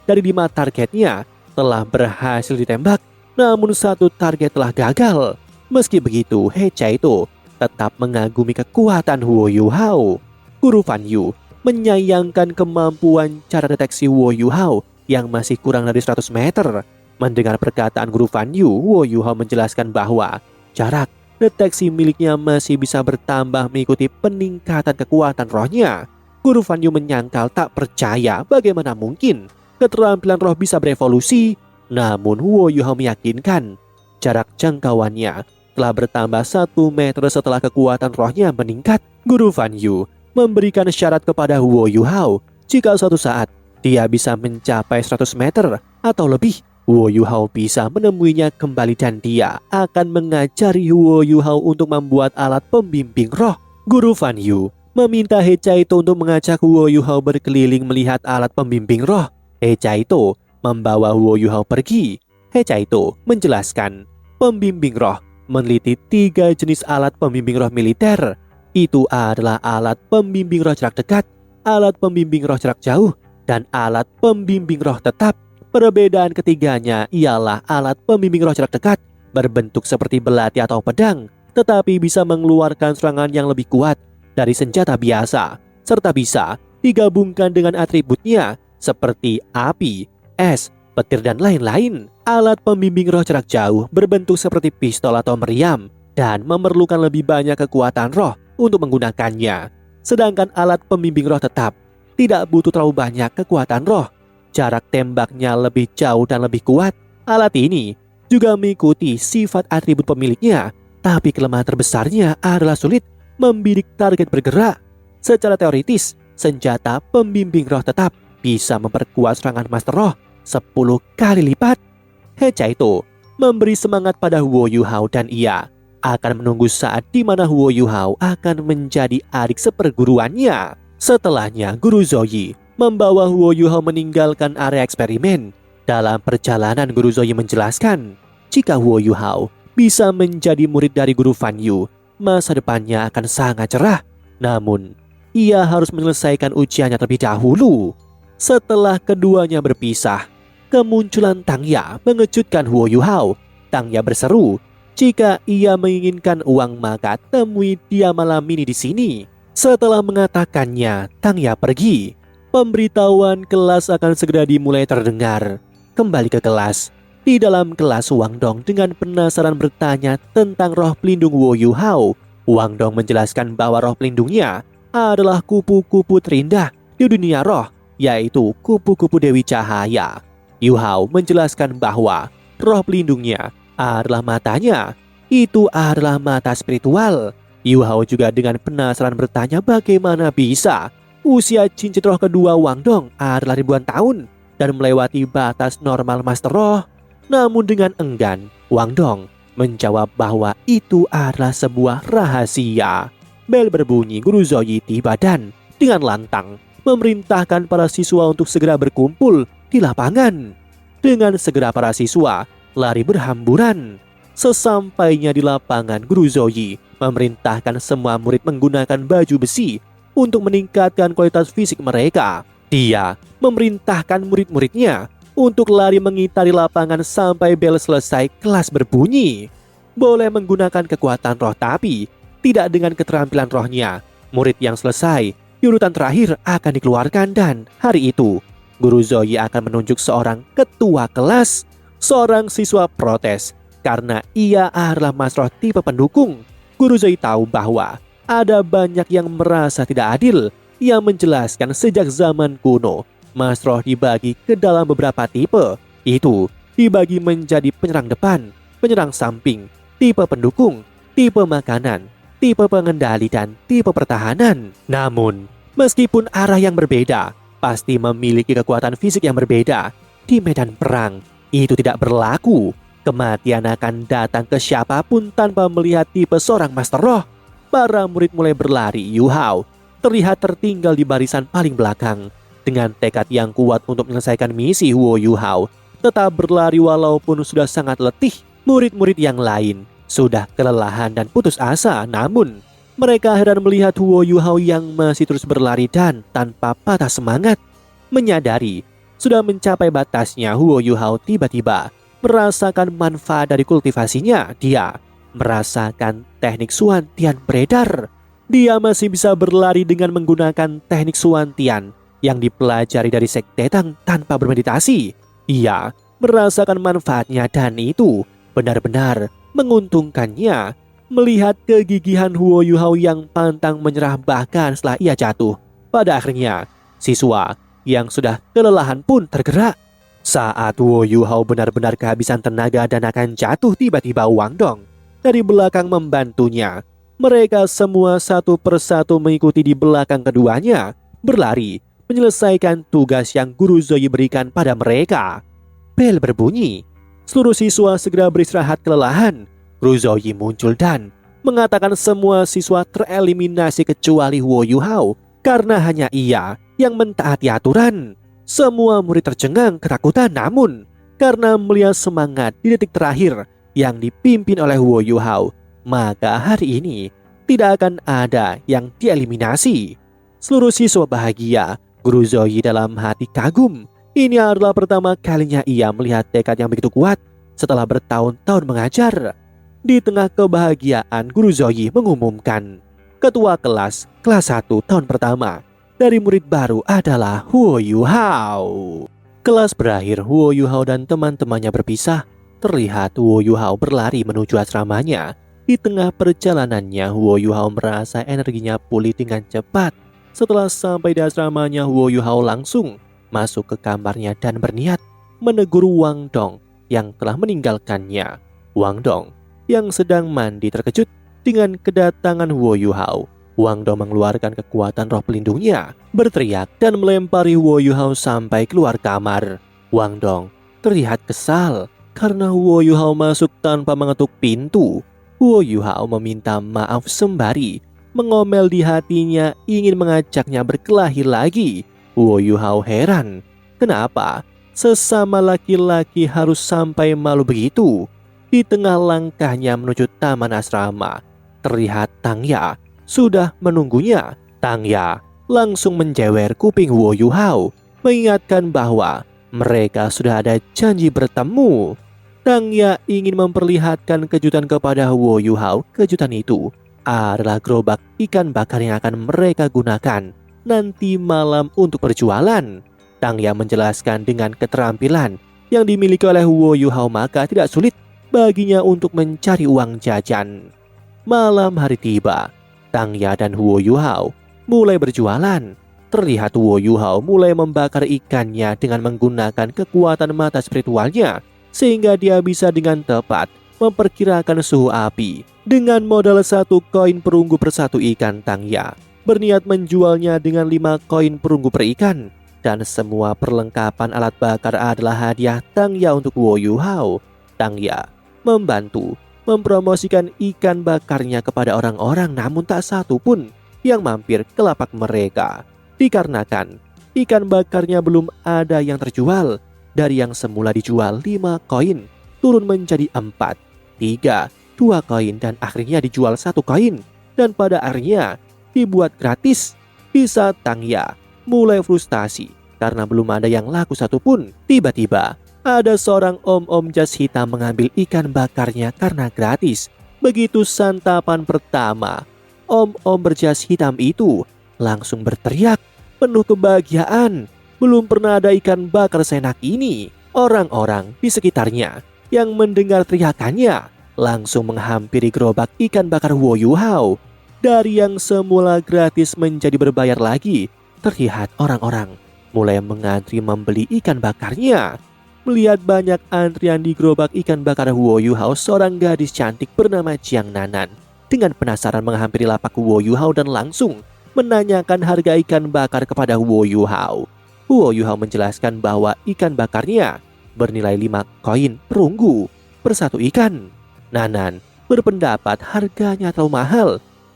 dari 5 targetnya telah berhasil ditembak, namun 1 target telah gagal. Meski begitu, He Chaito tetap mengagumi kekuatan Huo Yuhao. Guru Fan Yu menyayangkan kemampuan cara deteksi Huo Yuhao yang masih kurang dari 100 meter. Mendengar perkataan Guru Fan Yu, Huo Yuhao menjelaskan bahwa jarak deteksi miliknya masih bisa bertambah mengikuti peningkatan kekuatan rohnya. Guru Fan Yu menyangkal tak percaya bagaimana mungkin keterampilan roh bisa berevolusi. Namun Huo Yuhao meyakinkan jarak jangkauannya telah bertambah 1 meter setelah kekuatan rohnya meningkat. Guru Fan Yu memberikan syarat kepada Huo Yuhao jika suatu saat dia bisa mencapai 100 meter atau lebih, Huo Yuhao bisa menemuinya kembali dan dia akan mengajari Huo Yuhao untuk membuat alat pembimbing roh. Guru Fan Yu meminta He Chaito untuk mengajak Huo Yuhao berkeliling melihat alat pembimbing roh. He Chaito membawa Huo Yuhao pergi. He Chaito menjelaskan, pembimbing roh meneliti 3 jenis alat pembimbing roh militer. Itu adalah alat pembimbing roh jarak dekat, alat pembimbing roh jarak jauh, dan alat pembimbing roh tetap. Perbedaan ketiganya ialah alat pembimbing roh jarak dekat berbentuk seperti belati atau pedang, tetapi bisa mengeluarkan serangan yang lebih kuat dari senjata biasa, serta bisa digabungkan dengan atributnya seperti api, es, petir, dan lain-lain. Alat pembimbing roh jarak jauh berbentuk seperti pistol atau meriam dan memerlukan lebih banyak kekuatan roh untuk menggunakannya. Sedangkan alat pembimbing roh tetap tidak butuh terlalu banyak kekuatan roh. Jarak tembaknya lebih jauh dan lebih kuat. Alat ini juga mengikuti sifat atribut pemiliknya, tapi kelemahan terbesarnya adalah sulit membidik target bergerak. Secara teoritis, senjata pembimbing roh tetap bisa memperkuat serangan Master Roh 10 kali lipat. Hecha itu memberi semangat pada Huo Yuhao dan ia akan menunggu saat di mana Huo Yuhao akan menjadi adik seperguruannya. Setelahnya, Guru Zoyi membawa Huo Yuhao meninggalkan area eksperimen. Dalam perjalanan, Guru Zoyi menjelaskan, jika Huo Yuhao bisa menjadi murid dari Guru Fan Yu, masa depannya akan sangat cerah. Namun, ia harus menyelesaikan ujiannya terlebih dahulu. Setelah keduanya berpisah, kemunculan Tang Ya mengejutkan Huo Yuhao. Tang Ya berseru, jika ia menginginkan uang maka temui dia malam ini di sini. Setelah mengatakannya, Tang Ya pergi. Pemberitahuan kelas akan segera dimulai terdengar. Kembali ke kelas. Di dalam kelas, Wang Dong dengan penasaran bertanya tentang roh pelindung Huo Yuhao. Wang Dong menjelaskan bahwa roh pelindungnya adalah kupu-kupu terindah di dunia roh, yaitu kupu-kupu Dewi Cahaya. Yuhao menjelaskan bahwa roh pelindungnya adalah matanya. Itu adalah mata spiritual. Yuhao juga dengan penasaran bertanya bagaimana bisa usia cincin roh kedua Wang Dong adalah ribuan tahun dan melewati batas normal Master Roh. Namun dengan enggan, Wang Dong menjawab bahwa itu adalah sebuah rahasia. Bel berbunyi, Guru Zoyi tiba dan dengan lantang memerintahkan para siswa untuk segera berkumpul di lapangan. Dengan segera para siswa lari berhamburan. Sesampainya di lapangan, Guru Zoyi memerintahkan semua murid menggunakan baju besi untuk meningkatkan kualitas fisik mereka. Dia memerintahkan murid-muridnya untuk lari mengitari lapangan sampai bel selesai kelas berbunyi. Boleh menggunakan kekuatan roh tapi tidak dengan keterampilan rohnya. Murid yang selesai di urutan terakhir akan dikeluarkan dan hari itu Guru Zoyi akan menunjuk seorang ketua kelas. Seorang siswa protes karena ia adalah Mas Roh tipe pendukung. Guru Zoyi tahu bahwa ada banyak yang merasa tidak adil. Ia menjelaskan sejak zaman kuno Mas Roh dibagi ke dalam beberapa tipe. Itu dibagi menjadi penyerang depan, penyerang samping, tipe pendukung, tipe makanan, tipe pengendali, dan tipe pertahanan. Namun, meskipun arah yang berbeda, pasti memiliki kekuatan fisik yang berbeda. Di medan perang, itu tidak berlaku. Kematian akan datang ke siapapun tanpa melihat tipe seorang Master Roh. Para murid mulai berlari. Yuhao terlihat tertinggal di barisan paling belakang. Dengan tekad yang kuat untuk menyelesaikan misi, Huo Yuhao tetap berlari walaupun sudah sangat letih. Murid-murid yang lain sudah kelelahan dan putus asa, namun mereka heran melihat Huo Yuhao yang masih terus berlari dan tanpa patah semangat. Menyadari sudah mencapai batasnya, Huo Yuhao tiba-tiba merasakan manfaat dari kultivasinya. Dia merasakan teknik Suan Tian beredar. Dia masih bisa berlari dengan menggunakan teknik Suan Tian yang dipelajari dari Sekte Tang tanpa bermeditasi. Ia merasakan manfaatnya dan itu benar-benar menguntungkannya. Melihat kegigihan Huo Yuhao yang pantang menyerah bahkan setelah ia jatuh, pada akhirnya siswa yang sudah kelelahan pun tergerak. Saat Huo Yuhao benar-benar kehabisan tenaga dan akan jatuh, tiba-tiba Wang Dong dari belakang membantunya. Mereka semua satu persatu mengikuti di belakang keduanya, berlari menyelesaikan tugas yang Guru Zoyi berikan pada mereka. Bel berbunyi. Seluruh siswa segera beristirahat kelelahan. Guru Zoyi muncul dan mengatakan semua siswa tereliminasi kecuali Huo Yuhao karena hanya ia yang mentaati aturan. Semua murid tercengang ketakutan, namun karena melihat semangat di detik terakhir yang dipimpin oleh Huo Yuhao, maka hari ini tidak akan ada yang dieliminasi. Seluruh siswa bahagia. Guru Zoyi dalam hati kagum. Ini adalah pertama kalinya ia melihat tekad yang begitu kuat setelah bertahun-tahun mengajar. Di tengah kebahagiaan, Guru Zoyi mengumumkan, ketua kelas 1 tahun pertama, dari murid baru adalah Huo Yuhao. Kelas berakhir, Huo Yuhao dan teman-temannya berpisah. Terlihat Huo Yuhao berlari menuju asramanya. Di tengah perjalanannya, Huo Yuhao merasa energinya pulih dengan cepat. Setelah sampai di asramanya, Huo Yuhao langsung masuk ke kamarnya dan berniat menegur Wang Dong yang telah meninggalkannya. Wang Dong yang sedang mandi terkejut dengan kedatangan Huo Yuhao. Wang Dong mengeluarkan kekuatan roh pelindungnya, berteriak dan melempari Huo Yuhao sampai keluar kamar. Wang Dong terlihat kesal karena Huo Yuhao masuk tanpa mengetuk pintu. Huo Yuhao meminta maaf sembari mengomel di hatinya ingin mengajaknya berkelahi lagi. Huo Yuhao heran, kenapa sesama laki-laki harus sampai malu begitu? Di tengah langkahnya menuju taman asrama, terlihat Tang Ya sudah menunggunya. Tang Ya langsung menjewer kuping Huo Yuhao, mengingatkan bahwa mereka sudah ada janji bertemu. Tang Ya ingin memperlihatkan kejutan kepada Huo Yuhao. Kejutan itu adalah gerobak ikan bakar yang akan mereka gunakan nanti malam untuk berjualan. Tang Ya menjelaskan dengan keterampilan yang dimiliki oleh Huo Yuhao, maka tidak sulit baginya untuk mencari uang jajan. Malam hari tiba. Tang Ya dan Huo Yuhao mulai berjualan. Terlihat Huo Yuhao mulai membakar ikannya dengan menggunakan kekuatan mata spiritualnya, sehingga dia bisa dengan tepat memperkirakan suhu api. Dengan modal 1 koin perunggu per 1 ikan, Tang Ya berniat menjualnya dengan 5 koin perunggu per ikan. Dan semua perlengkapan alat bakar adalah hadiah Tang Ya untuk Huo Yuhao. Tang Ya membantu mempromosikan ikan bakarnya kepada orang-orang, namun tak satu pun yang mampir ke lapak mereka. Dikarenakan ikan bakarnya belum ada yang terjual. Dari yang semula dijual 5 koin turun menjadi 4, 3, 2 koin dan akhirnya dijual 1 koin. Dan pada akhirnya dibuat gratis. Bisa Tang Ya mulai frustasi karena belum ada yang laku satupun. Tiba-tiba ada seorang om-om jas hitam mengambil ikan bakarnya karena gratis. Begitu santapan pertama, om-om berjas hitam itu langsung berteriak penuh kebahagiaan. Belum pernah ada ikan bakar seenak ini. Orang-orang di sekitarnya yang mendengar teriakannya langsung menghampiri gerobak ikan bakar Huo Yuhao. Dari yang semula gratis menjadi berbayar lagi. Terlihat orang-orang mulai mengantri membeli ikan bakarnya. Melihat banyak antrian di gerobak ikan bakar Huo Yuhao, seorang gadis cantik bernama Jiang Nanan dengan penasaran menghampiri lapak Huo Yuhao dan langsung menanyakan harga ikan bakar kepada Huo Yuhao. Huo Yuhao menjelaskan bahwa ikan bakarnya bernilai 5 koin perunggu per 1 ikan. Nanan berpendapat harganya terlalu mahal.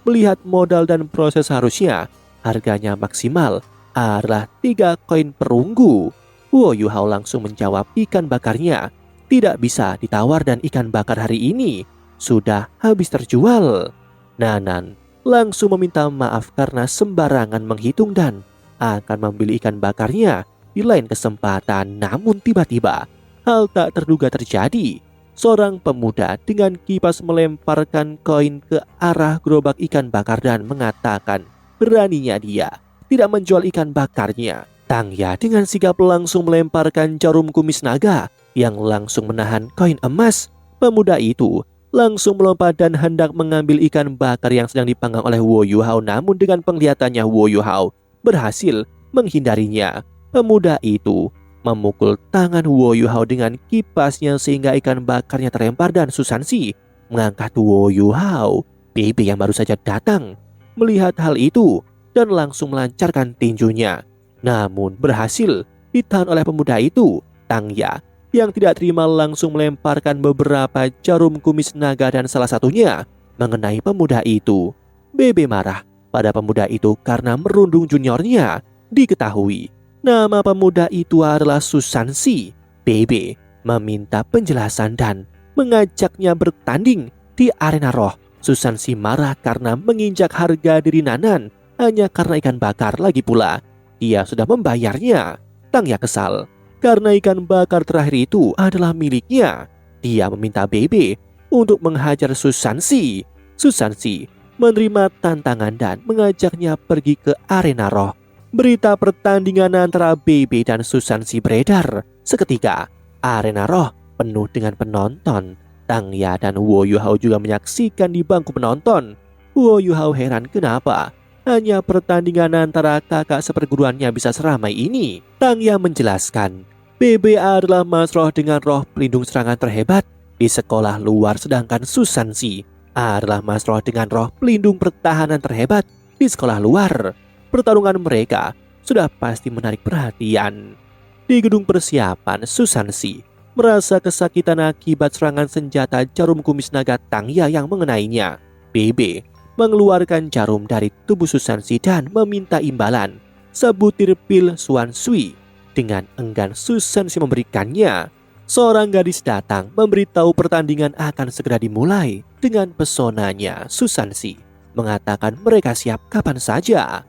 Melihat modal dan proses, harusnya harganya maksimal adalah 3 koin perunggu. Huo Yuhao langsung menjawab ikan bakarnya tidak bisa ditawar dan ikan bakar hari ini sudah habis terjual. Nanan langsung meminta maaf karena sembarangan menghitung dan akan membeli ikan bakarnya di lain kesempatan. Namun tiba-tiba hal tak terduga terjadi. Seorang pemuda dengan kipas melemparkan koin ke arah gerobak ikan bakar dan mengatakan beraninya dia tidak menjual ikan bakarnya. Tang Ya dengan sigap langsung melemparkan jarum kumis naga yang langsung menahan koin emas. Pemuda itu langsung melompat dan hendak mengambil ikan bakar yang sedang dipanggang oleh Huo Yuhao, namun dengan penglihatannya Huo Yuhao berhasil menghindarinya. Pemuda itu memukul tangan Huo Yuhao dengan kipasnya sehingga ikan bakarnya terlempar dan Susansi mengangkat Huo Yuhao. Bibi yang baru saja datang melihat hal itu dan langsung melancarkan tinjunya. Namun berhasil ditahan oleh pemuda itu. Tang Ya yang tidak terima langsung melemparkan beberapa jarum kumis naga dan salah satunya mengenai pemuda itu. Bebe marah pada pemuda itu karena merundung juniornya. Diketahui nama pemuda itu adalah Susansi. Bebe meminta penjelasan dan mengajaknya bertanding di arena roh. Susansi marah karena menginjak harga diri Nanan hanya karena ikan bakar. Lagi pula dia sudah membayarnya. Tang Ya kesal karena ikan bakar terakhir itu adalah miliknya. Dia meminta Bebe untuk menghajar Susansi. Susansi menerima tantangan dan mengajaknya pergi ke arena roh. Berita pertandingan antara Bebe dan Susansi beredar. Seketika, arena roh penuh dengan penonton. Tangya dan Wo Yuhao juga menyaksikan di bangku penonton. Wo Yuhao heran kenapa hanya pertandingan antara kakak seperguruannya bisa seramai ini. Tangya menjelaskan, Bebe adalah mas roh dengan roh pelindung serangan terhebat di sekolah luar, sedangkan Susansi adalah mas roh dengan roh pelindung pertahanan terhebat di sekolah luar. Pertarungan mereka sudah pasti menarik perhatian. Di gedung persiapan, Susansi merasa kesakitan akibat serangan senjata jarum kumis naga Tangya yang mengenainya. Bebe mengeluarkan jarum dari tubuh Susansi dan meminta imbalan sebutir pil Suan Sui. Dengan enggan Susansi memberikannya. Seorang gadis datang memberitahu pertandingan akan segera dimulai. Dengan pesonanya, Susansi mengatakan mereka siap kapan saja.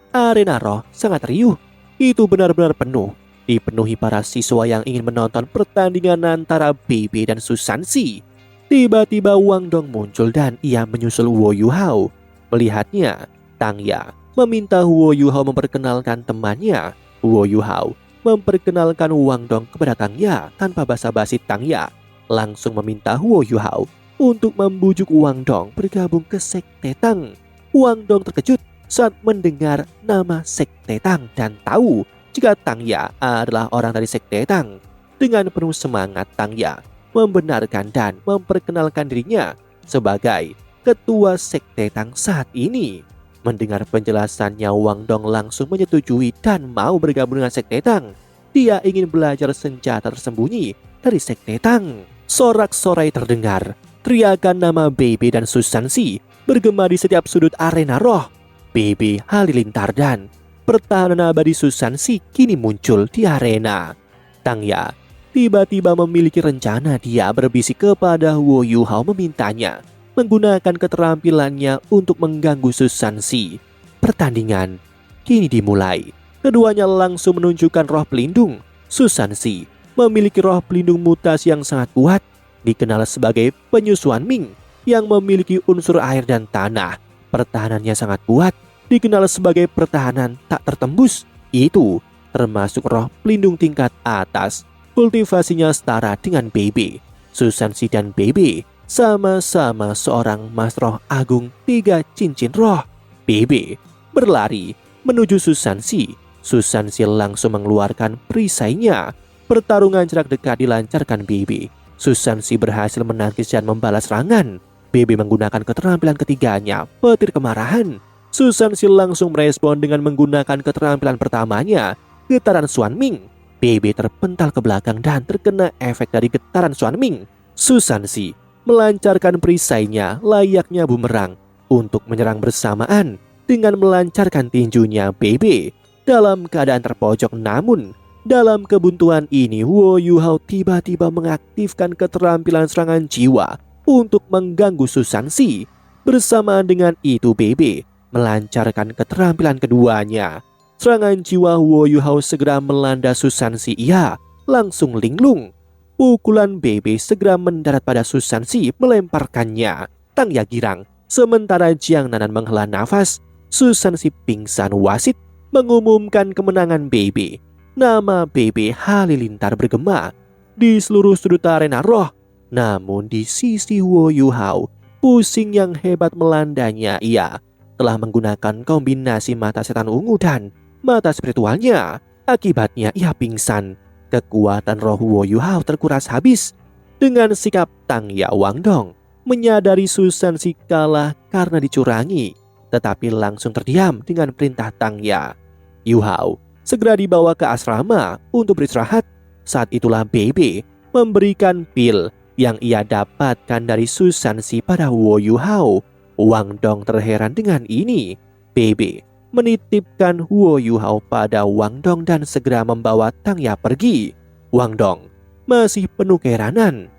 Arena roh sangat riuh. Itu benar-benar penuh. Dipenuhi para siswa yang ingin menonton pertandingan antara Bebe dan Susansi. Tiba-tiba Wang Dong muncul dan ia menyusul Wo Yuhao. Melihatnya, Tangya meminta Wo Yuhao memperkenalkan temannya. Wo Yuhao memperkenalkan Wang Dong kepada Tangya. Tanpa basa-basi, Tangya langsung meminta Wo Yuhao untuk membujuk Wang Dong bergabung ke sekte Tang. Wang Dong terkejut saat mendengar nama sekte Tang dan tahu jika Tangya adalah orang dari sekte Tang. Dengan penuh semangat, Tangya membenarkan dan memperkenalkan dirinya sebagai ketua sekte Tang saat ini. Mendengar penjelasannya, Wang Dong langsung menyetujui dan mau bergabung dengan sekte Tang. Dia ingin belajar senjata tersembunyi dari sekte Tang. Sorak-sorai terdengar, teriakan nama Bebe dan Susansi bergema di setiap sudut arena roh. Bebe halilintar dan pertahanan abadi Susansi kini muncul di arena. Tangya tiba-tiba memiliki rencana. Dia berbisik kepada Wo Yuhao memintanya menggunakan keterampilannya untuk mengganggu Susansi. Pertandingan kini dimulai. Keduanya langsung menunjukkan roh pelindung. Susansi memiliki roh pelindung mutasi yang sangat kuat, dikenal sebagai penyusuan Ming yang memiliki unsur air dan tanah. Pertahanannya sangat kuat, dikenal sebagai pertahanan tak tertembus. Itu termasuk roh pelindung tingkat atas. Kultivasinya setara dengan Bebe. Susansi dan Bebe sama-sama seorang mas roh agung 3 cincin roh. Bebe berlari menuju Susansi. Susansi langsung mengeluarkan perisainya. Pertarungan jarak dekat dilancarkan Bebe. Susansi berhasil menangkis dan membalas serangan. Bebe menggunakan keterampilan ketiganya, petir kemarahan. Susansi langsung merespon dengan menggunakan keterampilan pertamanya, getaran Suan Ming. Bebe terpental ke belakang dan terkena efek dari getaran Suan Ming. Susansi melancarkan perisainya layaknya bumerang untuk menyerang bersamaan dengan melancarkan tinjunya. Bebe dalam keadaan terpojok, namun dalam kebuntuan ini Wo Yuhao tiba-tiba mengaktifkan keterampilan serangan jiwa untuk mengganggu Susansi. Bersamaan dengan itu Bebe melancarkan keterampilan keduanya. Serangan jiwa Wo Yuhao segera melanda Susansi. Ia langsung linglung. Pukulan Bebe segera mendarat pada Susansi melemparkannya. Tangya girang sementara Jiang Nanan menghela nafas. Susansi pingsan. Wasit mengumumkan kemenangan Bebe. Nama Bebe halilintar bergema di seluruh sudut arena roh. Namun di sisi Wo Yuhao, pusing yang hebat melandanya. Ia telah menggunakan kombinasi mata setan ungu dan mata spiritualnya. Akibatnya ia pingsan. Kekuatan roh Wo Yuhao terkuras habis. Dengan sikap Tangya, Wang Dong menyadari Susansi kalah karena dicurangi, tetapi langsung terdiam dengan perintah Tangya. Yuhao segera dibawa ke asrama untuk beristirahat. Saat itulah Bebe memberikan pil yang ia dapatkan dari Susansi pada Wo Yuhao. Wang Dong terheran dengan ini. Bebe menitipkan Wo Yuhao pada Wang Dong dan segera membawa Tangya pergi. Wang Dong masih penuh keheranan.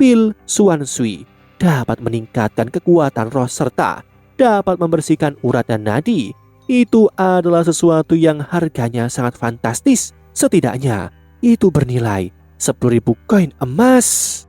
Pil Suan Sui dapat meningkatkan kekuatan roh serta dapat membersihkan urat dan nadi. Itu adalah sesuatu yang harganya sangat fantastis. Setidaknya itu bernilai 10.000 koin emas.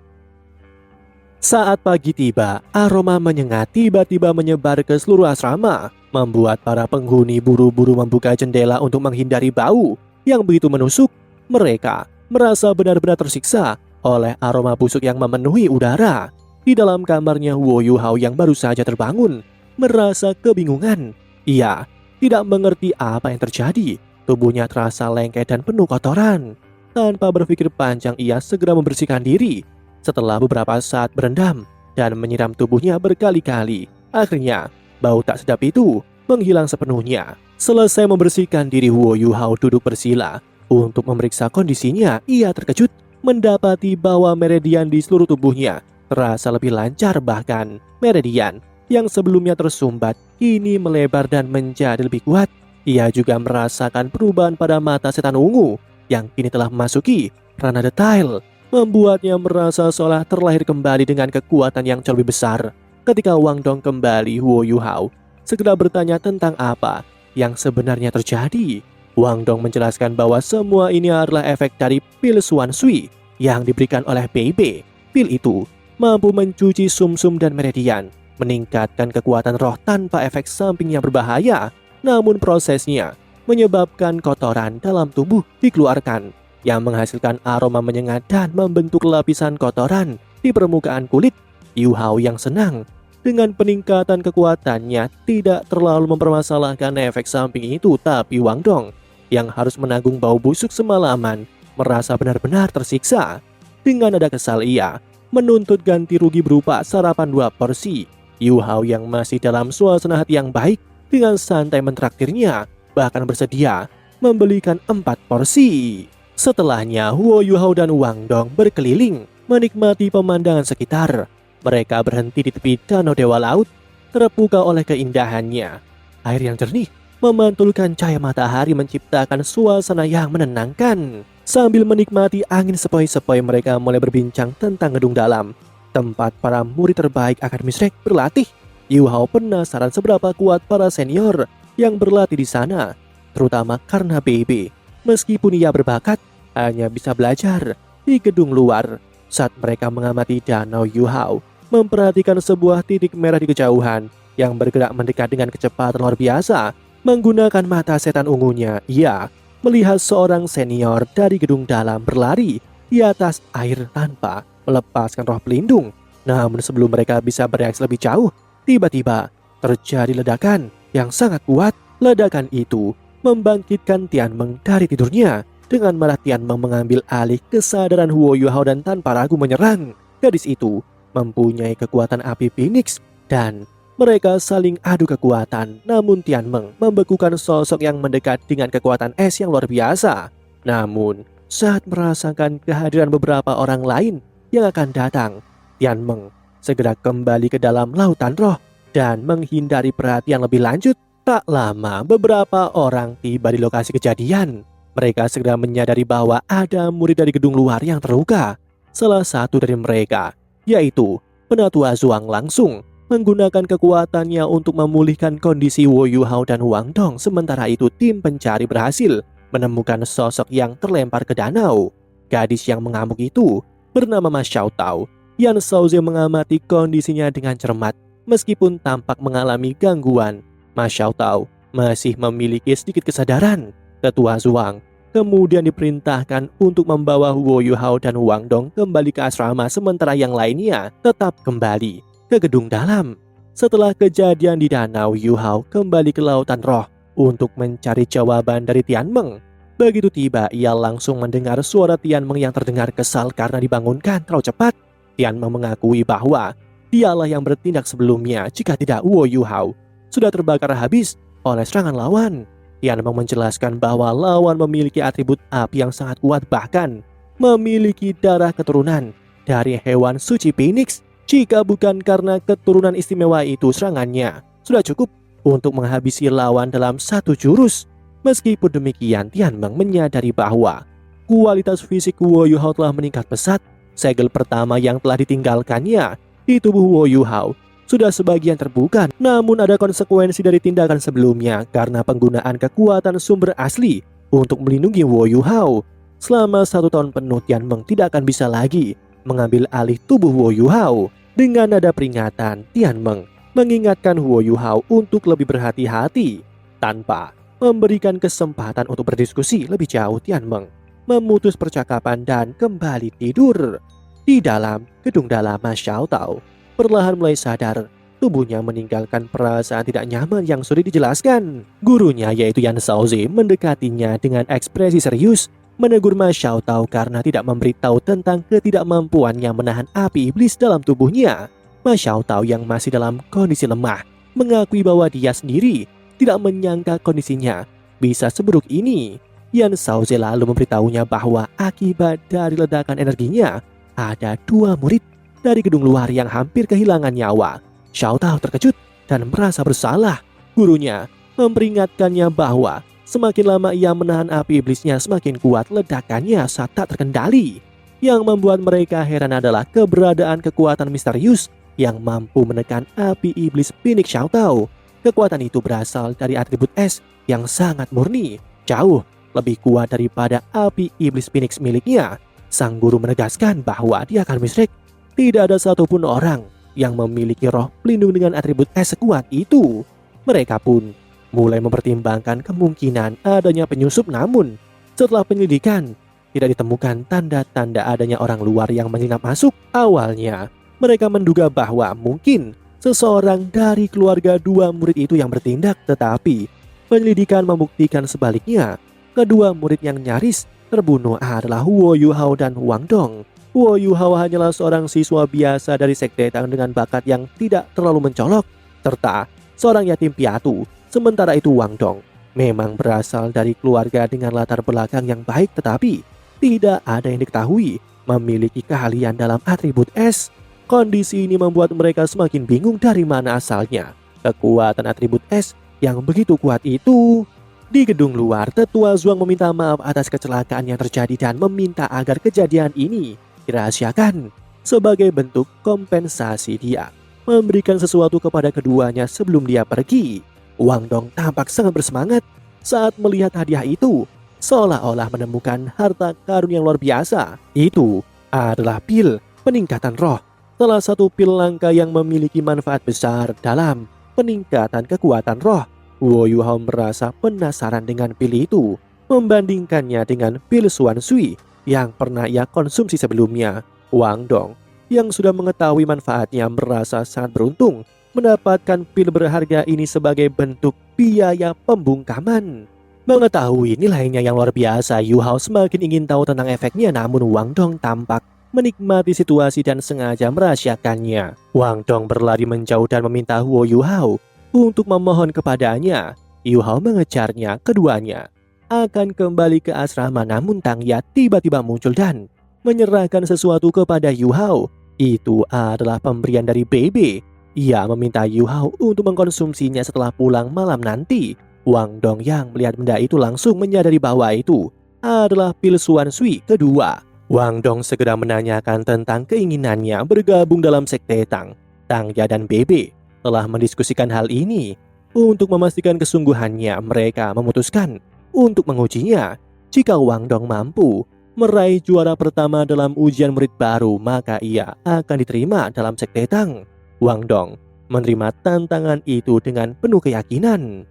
Saat pagi tiba, aroma menyengat tiba-tiba menyebar ke seluruh asrama. membuat para penghuni buru-buru membuka jendela untuk menghindari bau yang begitu menusuk. Mereka merasa benar-benar tersiksa oleh aroma busuk yang memenuhi udara. Di dalam kamarnya, Wo Yuhao yang baru saja terbangun merasa kebingungan. Ia tidak mengerti apa yang terjadi. Tubuhnya terasa lengket dan penuh kotoran. Tanpa berpikir panjang, ia segera membersihkan diri. Setelah beberapa saat berendam dan menyiram tubuhnya berkali-kali, akhirnya bau tak sedap itu menghilang sepenuhnya. Selesai membersihkan diri, Wo Yuhao duduk bersila untuk memeriksa kondisinya. Ia terkejut mendapati bahwa meridian di seluruh tubuhnya terasa lebih lancar, bahkan meridian yang sebelumnya tersumbat kini melebar dan menjadi lebih kuat. Ia juga merasakan perubahan pada mata setan ungu yang kini telah memasuki ranah detail, membuatnya merasa seolah terlahir kembali dengan kekuatan yang jauh lebih besar. Ketika Wang Dong kembali, Wo Yuhao segera bertanya tentang apa yang sebenarnya terjadi. Wang Dong menjelaskan bahwa semua ini adalah efek dari pil Xuan Sui yang diberikan oleh Bebe. Pil itu mampu mencuci sumsum dan meridian, meningkatkan kekuatan roh tanpa efek samping yang berbahaya. Namun prosesnya menyebabkan kotoran dalam tubuh dikeluarkan yang menghasilkan aroma menyengat dan membentuk lapisan kotoran di permukaan kulit. Yu Hao yang senang dengan peningkatan kekuatannya tidak terlalu mempermasalahkan efek samping itu, tapi Wang Dong yang harus menanggung bau busuk semalaman merasa benar-benar tersiksa. Dengan nada kesal, ia menuntut ganti rugi berupa sarapan 2 porsi. Yu Hao yang masih dalam suasana hati yang baik dengan santai mentraktirnya, bahkan bersedia membelikan 4 porsi. Setelahnya, Wo Yuhao dan Wang Dong berkeliling menikmati pemandangan sekitar. Mereka berhenti di tepi danau Dewa Laut, terpukau oleh keindahannya. Air yang jernih memantulkan cahaya matahari menciptakan suasana yang menenangkan. Sambil menikmati angin sepoi-sepoi, mereka mulai berbincang tentang gedung dalam, tempat para murid terbaik Akademi Shrek berlatih. Yu Hao penasaran seberapa kuat para senior yang berlatih di sana, terutama karena Bebe, meskipun ia berbakat, hanya bisa belajar di gedung luar. Saat mereka mengamati danau, Yu Hao memperhatikan sebuah titik merah di kejauhan yang bergerak mendekat dengan kecepatan luar biasa. Menggunakan mata setan ungunya, ia melihat seorang senior dari gedung dalam berlari di atas air tanpa melepaskan roh pelindung. Namun sebelum mereka bisa bereaksi lebih jauh, tiba-tiba terjadi ledakan yang sangat kuat. Ledakan itu membangkitkan Tianmeng dari tidurnya. Dengan marah, Tianmeng mengambil alih kesadaran Wo Yuhao dan tanpa ragu menyerang. Gadis itu mempunyai kekuatan api Phoenix dan mereka saling adu kekuatan. Namun Tianmeng membekukan sosok yang mendekat dengan kekuatan es yang luar biasa. Namun saat merasakan kehadiran beberapa orang lain yang akan datang, Tianmeng segera kembali ke dalam lautan roh dan menghindari perhatian lebih lanjut. Tak lama beberapa orang tiba di lokasi kejadian. Mereka segera menyadari bahwa ada murid dari gedung luar yang terluka. Salah satu dari mereka, yaitu Penatua Zhuang, langsung menggunakan kekuatannya untuk memulihkan kondisi Wo Yuhao dan Wang Dong. Sementara itu tim pencari berhasil menemukan sosok yang terlempar ke danau. Gadis yang mengamuk itu bernama Ma Xiaotao. Yan Shaoze mengamati kondisinya dengan cermat. Meskipun tampak mengalami gangguan, Ma Xiaotao masih memiliki sedikit kesadaran. Ketua Zhuang kemudian diperintahkan untuk membawa Wo Yuhao dan Wang Dong kembali ke asrama, sementara yang lainnya tetap kembali ke gedung dalam. Setelah kejadian di danau, Yu Hao kembali ke lautan roh untuk mencari jawaban dari Tianmeng. Begitu tiba, ia langsung mendengar suara Tianmeng yang terdengar kesal karena dibangunkan terlalu cepat. Tianmeng mengakui bahwa dialah yang bertindak sebelumnya, jika tidak Wo Yuhao sudah terbakar habis oleh serangan lawan. Tianmeng menjelaskan bahwa lawan memiliki atribut api yang sangat kuat, bahkan memiliki darah keturunan dari hewan suci Phoenix. Jika bukan karena keturunan istimewa itu, serangannya sudah cukup untuk menghabisi lawan dalam 1 jurus. Meskipun demikian, Tianmeng menyadari bahwa kualitas fisik Wo Yuhao telah meningkat pesat. Segel pertama yang telah ditinggalkannya di tubuh Wo Yuhao sudah sebagian terbuka. Namun ada konsekuensi dari tindakan sebelumnya karena penggunaan kekuatan sumber asli untuk melindungi Wo Yuhao. Selama 1 tahun penuh, Tianmeng tidak akan bisa lagi mengambil alih tubuh Wo Yuhao. Dengan nada peringatan, Tianmeng mengingatkan Huo Yuhao untuk lebih berhati-hati. Tanpa memberikan kesempatan untuk berdiskusi lebih jauh, Tianmeng memutus percakapan dan kembali tidur. Di dalam gedung dalam, Xiao Tao perlahan mulai sadar. Tubuhnya meninggalkan perasaan tidak nyaman yang sulit dijelaskan. Gurunya yaitu Yan Shaozi mendekatinya dengan ekspresi serius, menegur Ma Xiao Tao karena tidak memberitahu tentang ketidakmampuannya menahan api iblis dalam tubuhnya. Ma Xiao Tao yang masih dalam kondisi lemah mengakui bahwa dia sendiri tidak menyangka kondisinya bisa seburuk ini. Yan Shaozi lalu memberitahunya bahwa akibat dari ledakan energinya, ada 2 murid dari gedung luar yang hampir kehilangan nyawa. Xiao Tao terkejut dan merasa bersalah. Gurunya memperingatkannya bahwa semakin lama ia menahan api iblisnya, semakin kuat ledakannya saat tak terkendali. Yang membuat mereka heran adalah keberadaan kekuatan misterius yang mampu menekan api iblis Phoenix Xiao Tao. Kekuatan itu berasal dari atribut es yang sangat murni, jauh lebih kuat daripada api iblis Phoenix miliknya. Sang guru menegaskan bahwa di Akademi Shrek tidak ada satupun orang yang memiliki roh pelindung dengan atribut es sekuat itu. Mereka pun mulai mempertimbangkan kemungkinan adanya penyusup, namun setelah penyelidikan tidak ditemukan tanda-tanda adanya orang luar yang menyelinap masuk. Awalnya mereka menduga bahwa mungkin seseorang dari keluarga 2 murid itu yang bertindak, tetapi penyelidikan membuktikan sebaliknya. Kedua murid yang nyaris terbunuh adalah Huo Yuhao dan Wang Dong. Huo Yuhao hanyalah seorang siswa biasa dari Sekte Tang dengan bakat yang tidak terlalu mencolok, serta seorang yatim piatu. Sementara itu Wang Dong memang berasal dari keluarga dengan latar belakang yang baik, tetapi tidak ada yang diketahui memiliki keahlian dalam atribut es. Kondisi ini membuat mereka semakin bingung dari mana asalnya kekuatan atribut es yang begitu kuat itu. Di gedung luar, Tetua Zhuang meminta maaf atas kecelakaan yang terjadi dan meminta agar kejadian ini dirahasiakan. Sebagai bentuk kompensasi, dia memberikan sesuatu kepada keduanya sebelum dia pergi. Wang Dong tampak sangat bersemangat saat melihat hadiah itu, seolah-olah menemukan harta karun yang luar biasa. Itu adalah pil peningkatan roh, salah satu pil langka yang memiliki manfaat besar dalam peningkatan kekuatan roh. Huo Yuhao merasa penasaran dengan pil itu, membandingkannya dengan pil Xuan Sui yang pernah ia konsumsi sebelumnya. Wang Dong yang sudah mengetahui manfaatnya merasa sangat beruntung mendapatkan pil berharga ini sebagai bentuk biaya pembungkaman. Mengetahui nilainya yang luar biasa, Yuhao semakin ingin tahu tentang efeknya, namun Wang Dong tampak menikmati situasi dan sengaja merahasiakannya. Wang Dong berlari menjauh dan meminta Huo Yuhao untuk memohon kepadanya. Yuhao mengejarnya. Keduanya akan kembali ke asrama, namun Tang Ya tiba-tiba muncul dan menyerahkan sesuatu kepada Yuhao. Itu adalah pemberian dari Bebe. Ia meminta Yuhao untuk mengkonsumsinya setelah pulang malam nanti. Wang Dong yang melihat benda itu langsung menyadari bahwa itu adalah pil Xuan Sui kedua. Wang Dong segera menanyakan tentang keinginannya bergabung dalam Sekte Tang. Tang Ya dan Bebe telah mendiskusikan hal ini. Untuk memastikan kesungguhannya, mereka memutuskan untuk mengujinya. Jika Wang Dong mampu meraih juara pertama dalam ujian murid baru, maka ia akan diterima dalam Sekte Tang. Wang Dong menerima tantangan itu dengan penuh keyakinan.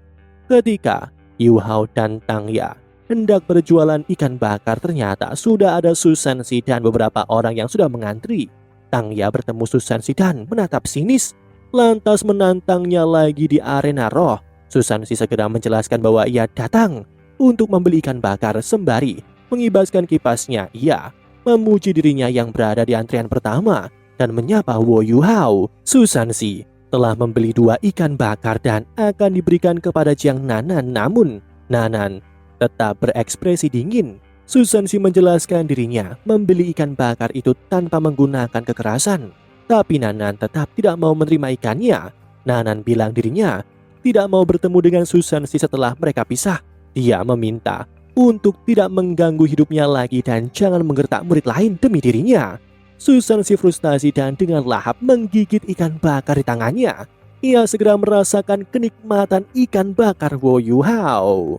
Ketika Yuhao dan Tang Ya hendak berjualan ikan bakar, ternyata sudah ada Susansi dan beberapa orang yang sudah mengantri. Tang Ya bertemu Susansi dan menatap sinis, lantas menantangnya lagi di arena roh. Susansi segera menjelaskan bahwa ia datang untuk membeli ikan bakar. Sembari mengibaskan kipasnya, ia memuji dirinya yang berada di antrian pertama dan menyapa Huo Yuhao. Susansi telah membeli 2 ikan bakar dan akan diberikan kepada Jiang Nanan, namun Nanan tetap berekspresi dingin. Susansi menjelaskan dirinya membeli ikan bakar itu tanpa menggunakan kekerasan, tapi Nanan tetap tidak mau menerima ikannya. Nanan bilang dirinya tidak mau bertemu dengan Susansi setelah mereka pisah. Dia meminta untuk tidak mengganggu hidupnya lagi dan jangan menggertak murid lain demi dirinya. Susansi frustasi dan dengan lahap menggigit ikan bakar di tangannya. Ia segera merasakan kenikmatan ikan bakar Huo Yuhao.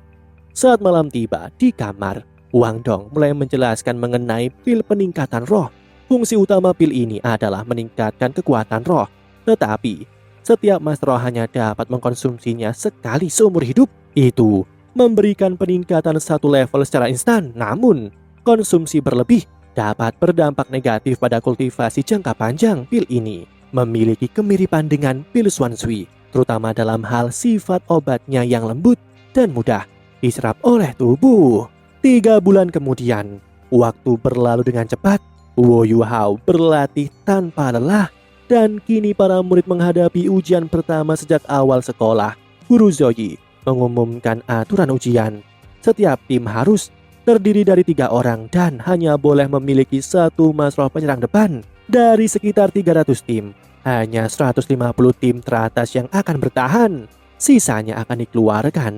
Saat malam tiba di kamar, Wang Dong mulai menjelaskan mengenai pil peningkatan roh. Fungsi utama pil ini adalah meningkatkan kekuatan roh, tetapi Setiap maestro hanya dapat mengkonsumsinya sekali seumur hidup. Itu memberikan peningkatan satu level secara instan. Namun, konsumsi berlebih dapat berdampak negatif pada kultivasi jangka panjang. Pil ini memiliki kemiripan dengan pil Swansea, terutama dalam hal sifat obatnya yang lembut dan mudah diserap oleh tubuh. 3 bulan kemudian, waktu berlalu dengan cepat. Wo Yuhao berlatih tanpa lelah, dan kini para murid menghadapi ujian pertama sejak awal sekolah. Guru Zoyi mengumumkan aturan ujian. Setiap tim harus terdiri dari 3 orang dan hanya boleh memiliki 1 masroh penyerang depan. Dari sekitar 300 tim, hanya 150 tim teratas yang akan bertahan. Sisanya akan dikeluarkan.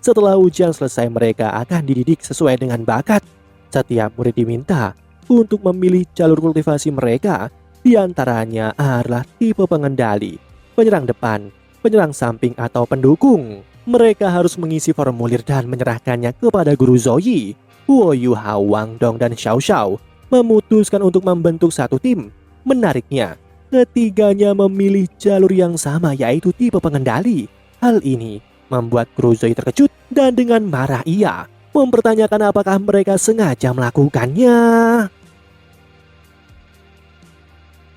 Setelah ujian selesai, mereka akan dididik sesuai dengan bakat. Setiap murid diminta untuk memilih jalur kultivasi mereka. Di antaranya adalah tipe pengendali, penyerang depan, penyerang samping atau pendukung. Mereka harus mengisi formulir dan menyerahkannya kepada Guru Zoyi. Wo Yuhao, Wang Dong, dan Xiao Xiao memutuskan untuk membentuk satu tim. Menariknya, ketiganya memilih jalur yang sama, yaitu tipe pengendali. Hal ini membuat Guru Zoyi terkejut dan dengan marah ia mempertanyakan apakah mereka sengaja melakukannya.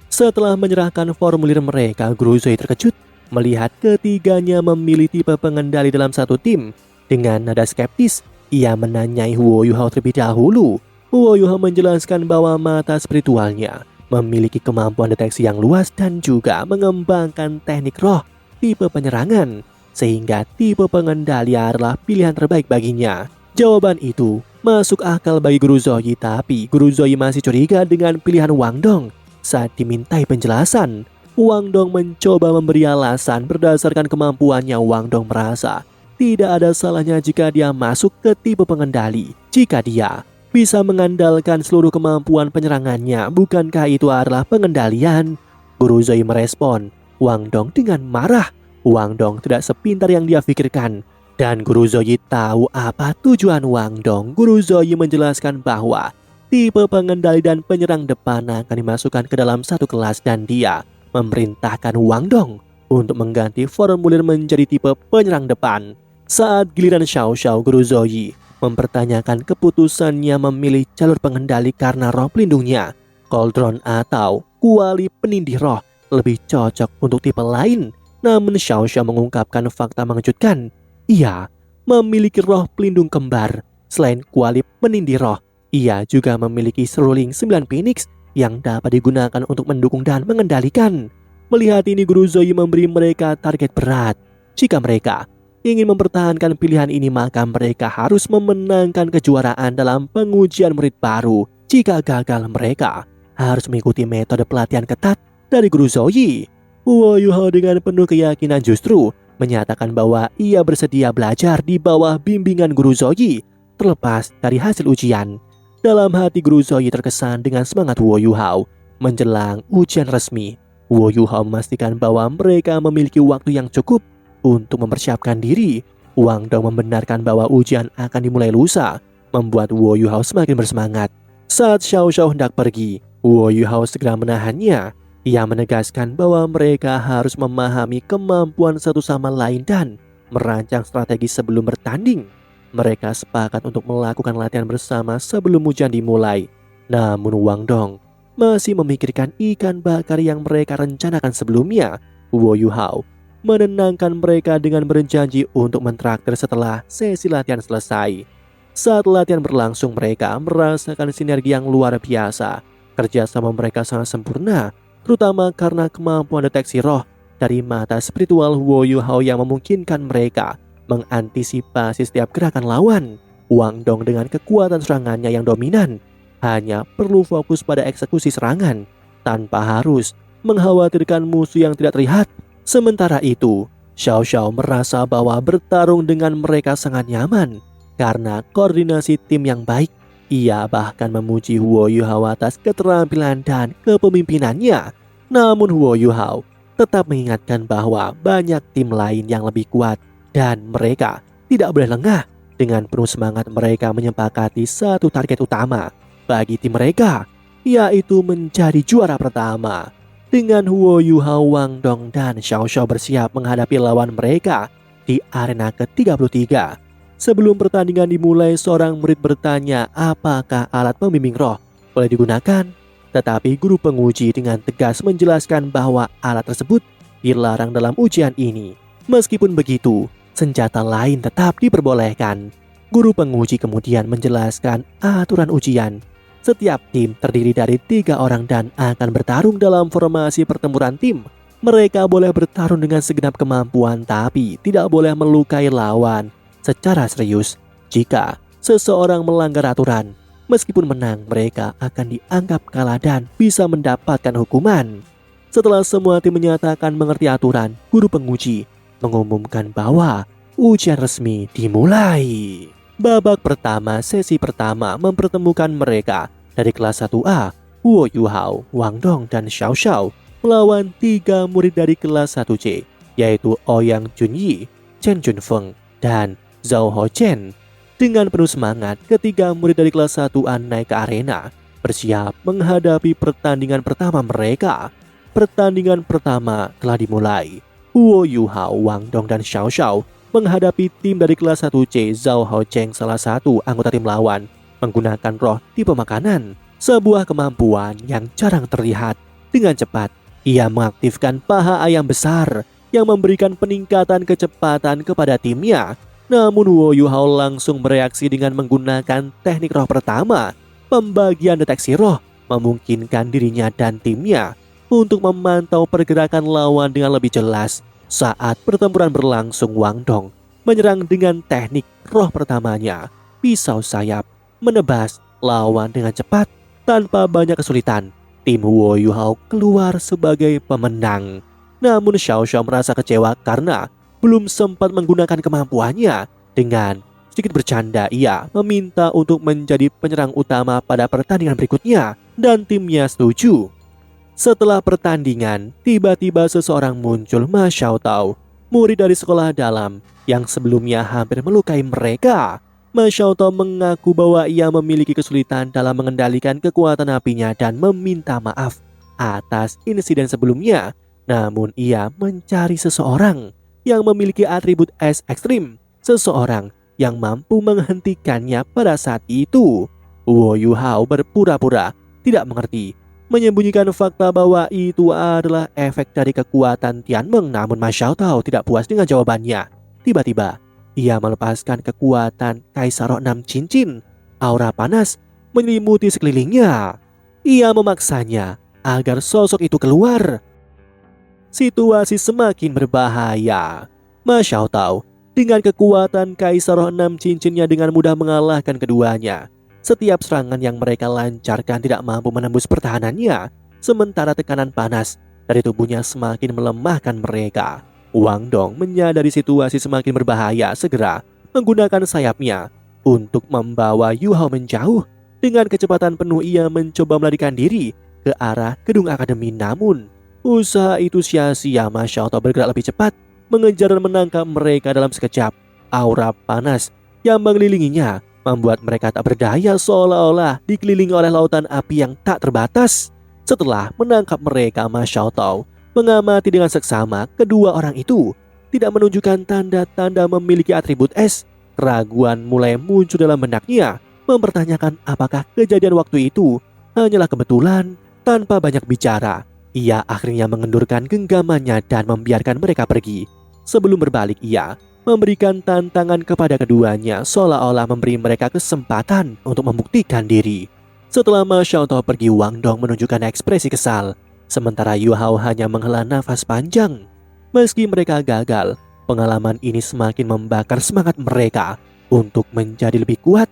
Setelah menyerahkan formulir mereka, Guru Zoyi terkejut melihat ketiganya memilih tipe pengendali dalam satu tim. Dengan nada skeptis, ia menanyai Wo Yuhao terlebih dahulu. Wo Yuhao menjelaskan bahwa mata spiritualnya memiliki kemampuan deteksi yang luas dan juga mengembangkan teknik roh tipe penyerangan, sehingga tipe pengendali adalah pilihan terbaik baginya. Jawaban itu masuk akal bagi Guru Zoyi, tapi Guru Zoyi masih curiga dengan pilihan Wang Dong. Saat dimintai penjelasan, Wang Dong mencoba memberi alasan. Berdasarkan kemampuannya, Wang Dong merasa tidak ada salahnya jika dia masuk ke tipe pengendali. Jika dia bisa mengandalkan seluruh kemampuan penyerangannya, bukankah itu adalah pengendalian? Guru Zoyi merespon Wang Dong dengan marah. Wang Dong tidak sepintar yang dia pikirkan, dan Guru Zoyi tahu apa tujuan Wang Dong. Guru Zoyi menjelaskan bahwa tipe pengendali dan penyerang depan akan dimasukkan ke dalam satu kelas, dan dia memerintahkan Wang Dong untuk mengganti formulir menjadi tipe penyerang depan. Saat giliran Xiao Xiao, Guru Zoyi mempertanyakan keputusannya memilih jalur pengendali karena roh pelindungnya, Cauldron atau kuali penindih roh, lebih cocok untuk tipe lain. Namun Xiao Xiao mengungkapkan fakta mengejutkan. Ia memiliki roh pelindung kembar. Selain kuali penindih roh, ia juga memiliki seruling 9 Phoenix yang dapat digunakan untuk mendukung dan mengendalikan. Melihat ini, Guru Zoyi memberi mereka target berat. Jika mereka ingin mempertahankan pilihan ini, maka mereka harus memenangkan kejuaraan dalam pengujian murid baru. Jika gagal, mereka harus mengikuti metode pelatihan ketat dari Guru Zoyi. Wo Yuhao dengan penuh keyakinan justru menyatakan bahwa ia bersedia belajar di bawah bimbingan Guru Zoyi terlepas dari hasil ujian. Dalam hati, Guru Zoyi terkesan dengan semangat Wo Yuhao. Menjelang ujian resmi, Wo Yuhao memastikan bahwa mereka memiliki waktu yang cukup untuk mempersiapkan diri. Wang Dong membenarkan bahwa ujian akan dimulai lusa, membuat Wo Yuhao semakin bersemangat. Saat Xiao Xiao hendak pergi, Wo Yuhao segera menahannya. Ia menegaskan bahwa mereka harus memahami kemampuan satu sama lain dan merancang strategi sebelum bertanding. Mereka sepakat untuk melakukan latihan bersama sebelum ujian dimulai. Namun Wang Dong masih memikirkan ikan bakar yang mereka rencanakan sebelumnya. Wo Yuhao menenangkan mereka dengan berjanji untuk mentraktir setelah sesi latihan selesai. Saat latihan berlangsung, mereka merasakan sinergi yang luar biasa. Kerjasama mereka sangat sempurna, terutama karena kemampuan deteksi roh dari mata spiritual Wo Yuhao yang memungkinkan mereka mengantisipasi setiap gerakan lawan. Wang Dong dengan kekuatan serangannya yang dominan hanya perlu fokus pada eksekusi serangan tanpa harus mengkhawatirkan musuh yang tidak terlihat. Sementara itu, Xiao Xiao merasa bahwa bertarung dengan mereka sangat nyaman karena koordinasi tim yang baik. Ia bahkan memuji Wo Yuhao atas keterampilan dan kepemimpinannya. Namun Wo Yuhao tetap mengingatkan bahwa banyak tim lain yang lebih kuat dan mereka tidak boleh lengah. Dengan penuh semangat, mereka menyepakati satu target utama bagi tim mereka, yaitu menjadi juara pertama. dengan Huo Yuhao, Wang Dong, dan Xiao Xiao bersiap menghadapi lawan mereka di arena ke-33. Sebelum pertandingan dimulai, seorang murid bertanya apakah alat pembimbing roh boleh digunakan. Tetapi guru penguji dengan tegas menjelaskan bahwa alat tersebut dilarang dalam ujian ini. Meskipun begitu, senjata lain tetap diperbolehkan. Guru penguji kemudian menjelaskan aturan ujian. Setiap tim terdiri dari 3 orang dan akan bertarung dalam formasi pertempuran tim. Mereka boleh bertarung dengan segenap kemampuan tapi tidak boleh melukai lawan secara serius. Jika seseorang melanggar aturan, meskipun menang, mereka akan dianggap kalah dan bisa mendapatkan hukuman. Setelah semua tim menyatakan mengerti aturan, guru penguji mengumumkan bahwa ujian resmi dimulai. Babak pertama, sesi pertama mempertemukan mereka dari kelas 1A, Huo Yuhao, Wang Dong, dan Xiao Xiao melawan 3 murid dari kelas 1C, yaitu Ouyang Junyi, Chen Junfeng, dan Zhao Hochen. Dengan penuh semangat, ketiga murid dari kelas 1A naik ke arena, bersiap menghadapi pertandingan pertama mereka. Pertandingan pertama telah dimulai. Huo Yuhao, Wang Dong, dan Xiao Xiao menghadapi tim dari kelas 1C, Zhao Hocheng, salah satu anggota tim lawan, menggunakan roh tipe makanan, sebuah kemampuan yang jarang terlihat. Dengan cepat, ia mengaktifkan paha ayam besar yang memberikan peningkatan kecepatan kepada timnya. Namun Huo Yuhao langsung bereaksi dengan menggunakan teknik roh pertama. Pembagian deteksi roh memungkinkan dirinya dan timnya untuk memantau pergerakan lawan dengan lebih jelas. Saat pertempuran berlangsung, Wang Dong menyerang dengan teknik roh pertamanya, pisau sayap, menebas lawan dengan cepat tanpa banyak kesulitan. Tim Huo Yuhao keluar sebagai pemenang. Namun Xiao Xiao merasa kecewa karena belum sempat menggunakan kemampuannya. Dengan sedikit bercanda, ia meminta untuk menjadi penyerang utama pada pertandingan berikutnya dan timnya setuju. Setelah pertandingan, tiba-tiba seseorang muncul, Ma Xiaotao, murid dari sekolah dalam yang sebelumnya hampir melukai mereka. Ma Xiaotao mengaku bahwa ia memiliki kesulitan dalam mengendalikan kekuatan apinya dan meminta maaf atas insiden sebelumnya. Namun ia mencari seseorang yang memiliki atribut es ekstrim, seseorang yang mampu menghentikannya pada saat itu. Huo Yuhao berpura-pura tidak mengerti, menyembunyikan fakta bahwa itu adalah efek dari kekuatan Tianmeng. Namun Ma Xiaotao tidak puas dengan jawabannya. Tiba-tiba ia melepaskan kekuatan Kaisar Roh 6 Cincin. Aura panas menyelimuti sekelilingnya. Ia memaksanya agar sosok itu keluar. Situasi semakin berbahaya. Ma Xiaotao dengan kekuatan Kaisar Roh 6 Cincinnya dengan mudah mengalahkan keduanya. Setiap serangan yang mereka lancarkan tidak mampu menembus pertahanannya, sementara tekanan panas dari tubuhnya semakin melemahkan mereka. Wang Dong menyadari situasi semakin berbahaya, segera menggunakan sayapnya untuk membawa Yuhao menjauh. Dengan kecepatan penuh ia mencoba melarikan diri ke arah gedung akademi, namun usaha itu sia-sia. Ma Xiaotao bergerak lebih cepat, mengejar dan menangkap mereka dalam sekejap. Aura panas yang mengelilinginya membuat mereka tak berdaya, seolah-olah dikelilingi oleh lautan api yang tak terbatas. Setelah menangkap mereka, Ma Xiaotao mengamati dengan seksama. Kedua orang itu tidak menunjukkan tanda-tanda memiliki atribut es. Keraguan mulai muncul dalam benaknya, mempertanyakan apakah kejadian waktu itu hanyalah kebetulan. Tanpa banyak bicara, ia akhirnya mengendurkan genggamannya dan membiarkan mereka pergi. Sebelum berbalik, ia memberikan tantangan kepada keduanya, seolah-olah memberi mereka kesempatan untuk membuktikan diri. Setelah Ma Xiaotao pergi, Wang Dong menunjukkan ekspresi kesal, sementara Yuhao hanya menghela nafas panjang. Meski mereka gagal, pengalaman ini semakin membakar semangat mereka untuk menjadi lebih kuat.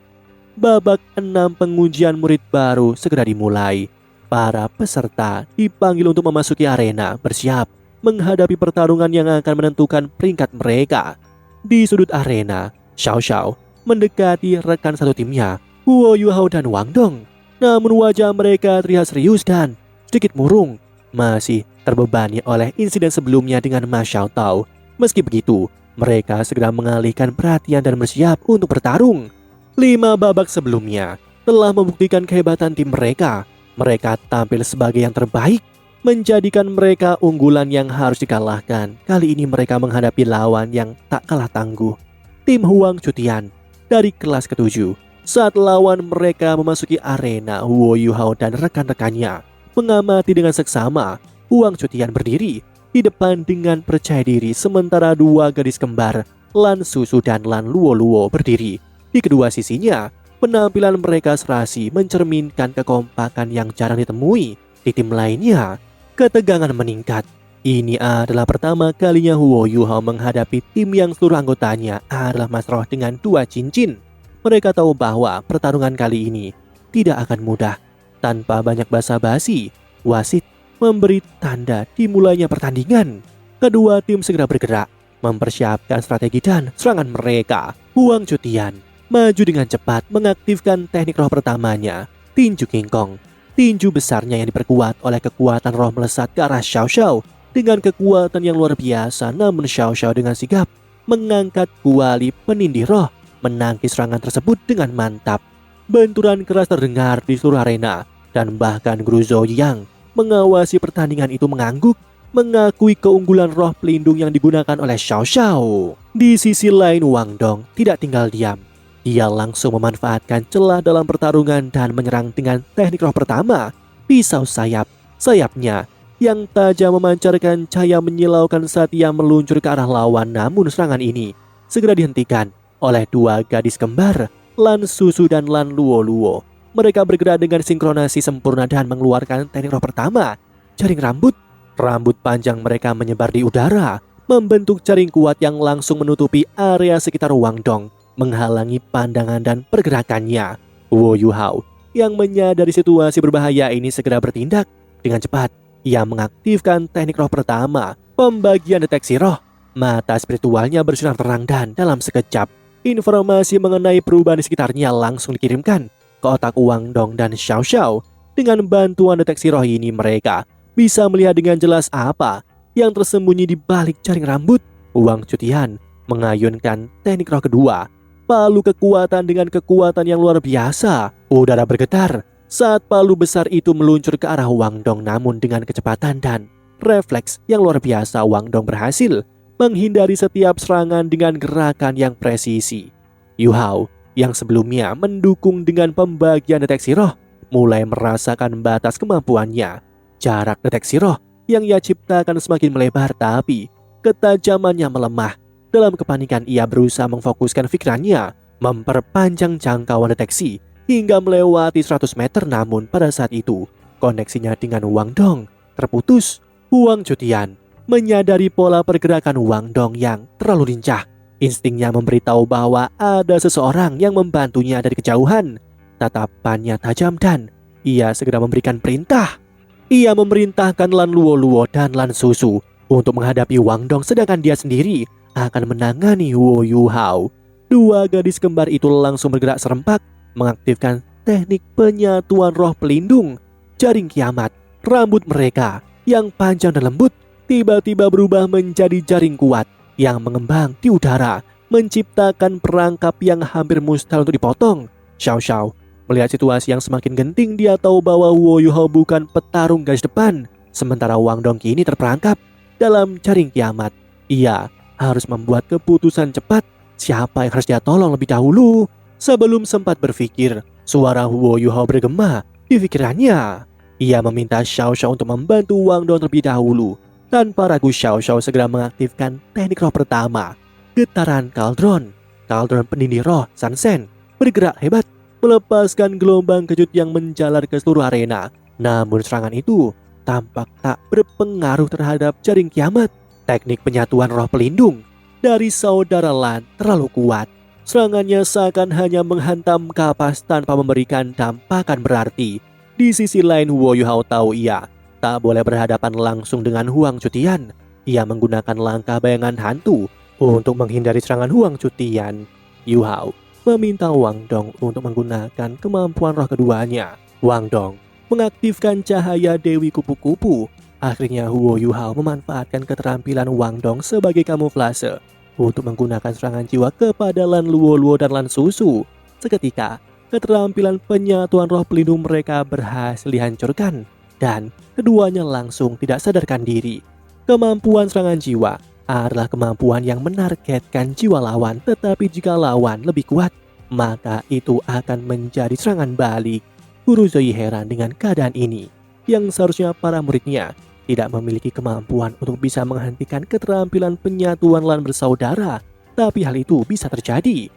Babak 6 pengujian murid baru segera dimulai. Para peserta dipanggil untuk memasuki arena, bersiap menghadapi pertarungan yang akan menentukan peringkat mereka. Di sudut arena, Xiao Xiao mendekati rekan satu timnya, Huo Yuhao dan Wang Dong. Namun wajah mereka terlihat serius dan sedikit murung, masih terbebani oleh insiden sebelumnya dengan Ma Xiaotao. Meski begitu, mereka segera mengalihkan perhatian dan bersiap untuk bertarung. 5 babak sebelumnya telah membuktikan kehebatan tim mereka. Mereka tampil sebagai yang terbaik. menjadikan mereka unggulan yang harus dikalahkan. Kali ini mereka menghadapi lawan yang tak kalah tangguh, tim Huang Chutian dari kelas ke-7. Saat lawan mereka memasuki arena, Wo Yuhao dan rekan-rekannya mengamati dengan seksama. Huang Chutian berdiri di depan dengan percaya diri, sementara dua gadis kembar, Lan Susu dan Lan Luo berdiri di kedua sisinya. Penampilan mereka serasi mencerminkan kekompakan yang jarang ditemui di tim lainnya. Ketegangan meningkat. Ini adalah pertama kalinya Wo Yuhao menghadapi tim yang seluruh anggotanya adalah Mas Roh dengan 2 cincin. Mereka tahu bahwa pertarungan kali ini tidak akan mudah. Tanpa banyak basa-basi, wasit memberi tanda dimulainya pertandingan. Kedua tim segera bergerak, mempersiapkan strategi dan serangan mereka. Huang Chutian maju dengan cepat mengaktifkan teknik roh pertamanya, Tinju King Kong. Tinju besarnya yang diperkuat oleh kekuatan roh melesat ke arah Xiao Xiao dengan kekuatan yang luar biasa. Namun Xiao Xiao dengan sigap mengangkat kuali penindih roh, menangkis serangan tersebut dengan mantap. Benturan keras terdengar di seluruh arena dan bahkan Guru Zhou yang mengawasi pertandingan itu mengangguk, mengakui keunggulan roh pelindung yang digunakan oleh Xiao Xiao. Di sisi lain, Wang Dong tidak tinggal diam. Dia langsung memanfaatkan celah dalam pertarungan dan menyerang dengan teknik roh pertama, pisau sayap. Sayapnya yang tajam memancarkan cahaya menyilaukan saat ia meluncur ke arah lawan. Namun serangan ini segera dihentikan oleh dua gadis kembar, Lan Susu dan Lan Luo. Mereka bergerak dengan sinkronasi sempurna dan mengeluarkan teknik roh pertama, jaring rambut. Rambut panjang mereka menyebar di udara, membentuk jaring kuat yang langsung menutupi area sekitar Wang Dong, menghalangi pandangan dan pergerakannya. Wo Yuhao yang menyadari situasi berbahaya ini segera bertindak dengan cepat. Ia mengaktifkan teknik roh pertama, pembagian deteksi roh. Mata spiritualnya bersinar terang dan dalam sekejap, informasi mengenai perubahan di sekitarnya langsung dikirimkan ke otak Wang Dong dan Xiao Xiao. Dengan bantuan deteksi roh ini mereka bisa melihat dengan jelas apa yang tersembunyi di balik jaring rambut. Huang Chutian mengayunkan teknik roh kedua, palu kekuatan dengan kekuatan yang luar biasa. Udara bergetar saat palu besar itu meluncur ke arah Wang Dong. Namun dengan kecepatan dan refleks yang luar biasa, Wang Dong berhasil menghindari setiap serangan dengan gerakan yang presisi. Yuhao yang sebelumnya mendukung dengan pembagian deteksi roh mulai merasakan batas kemampuannya. Jarak deteksi roh yang ia ciptakan semakin melebar, tapi ketajamannya melemah. Dalam kepanikan ia berusaha memfokuskan pikirannya, memperpanjang jangkauan deteksi hingga melewati 100 meter. Namun pada saat itu koneksinya dengan Wang Dong terputus. Huang Chutian menyadari pola pergerakan Wang Dong yang terlalu lincah. Instingnya memberitahu bahwa ada seseorang yang membantunya dari kejauhan. Tatapannya tajam dan ia segera memberikan perintah. Ia memerintahkan Lan Luo dan Lan Susu untuk menghadapi Wang Dong, sedangkan dia sendiri akan menangani Wo Yuhao. Dua gadis kembar itu langsung bergerak serempak, mengaktifkan teknik penyatuan roh pelindung. Jaring kiamat, rambut mereka yang panjang dan lembut tiba-tiba berubah menjadi jaring kuat yang mengembang di udara, menciptakan perangkap yang hampir mustahil untuk dipotong. Xiao Xiao melihat situasi yang semakin genting. Dia tahu bahwa Wo Yuhao bukan petarung garis depan, sementara Wang Dong kini terperangkap dalam jaring kiamat. Ia harus membuat keputusan cepat. Siapa yang harus dia tolong lebih dahulu? Sebelum sempat berpikir, suara Wo Yuhao bergema di pikirannya. Ia meminta Xiao Xiao untuk membantu Wang Dong terlebih dahulu. Tanpa ragu, Xiao Xiao segera mengaktifkan teknik roh pertama, getaran kaldron. Kaldron penindih roh Sansen bergerak hebat, melepaskan gelombang kejut yang menjalar ke seluruh arena. Namun serangan itu tampak tak berpengaruh terhadap jaring kiamat. Teknik penyatuan roh pelindung dari saudara Lan terlalu kuat. Serangannya seakan hanya menghantam kapas tanpa memberikan dampakan berarti. Di sisi lain, Wo Yuhao tahu ia tak boleh berhadapan langsung dengan Huang Chutian. Ia menggunakan langkah bayangan hantu untuk menghindari serangan Huang Chutian. Yuhao meminta Wang Dong untuk menggunakan kemampuan roh keduanya. Wang Dong mengaktifkan cahaya Dewi Kupu-Kupu. Akhirnya Wo Yuhao memanfaatkan keterampilan Wang Dong sebagai kamuflase untuk menggunakan serangan jiwa kepada Lan Luo dan Lan Susu. Seketika keterampilan penyatuan roh pelindung mereka berhasil dihancurkan dan keduanya langsung tidak sadarkan diri. Kemampuan serangan jiwa adalah kemampuan yang menargetkan jiwa lawan, tetapi jika lawan lebih kuat, maka itu akan menjadi serangan balik. Guru Zoe heran dengan keadaan ini, yang seharusnya para muridnya tidak memiliki kemampuan untuk bisa menghentikan keterampilan penyatuan lan bersaudara, tapi hal itu bisa terjadi.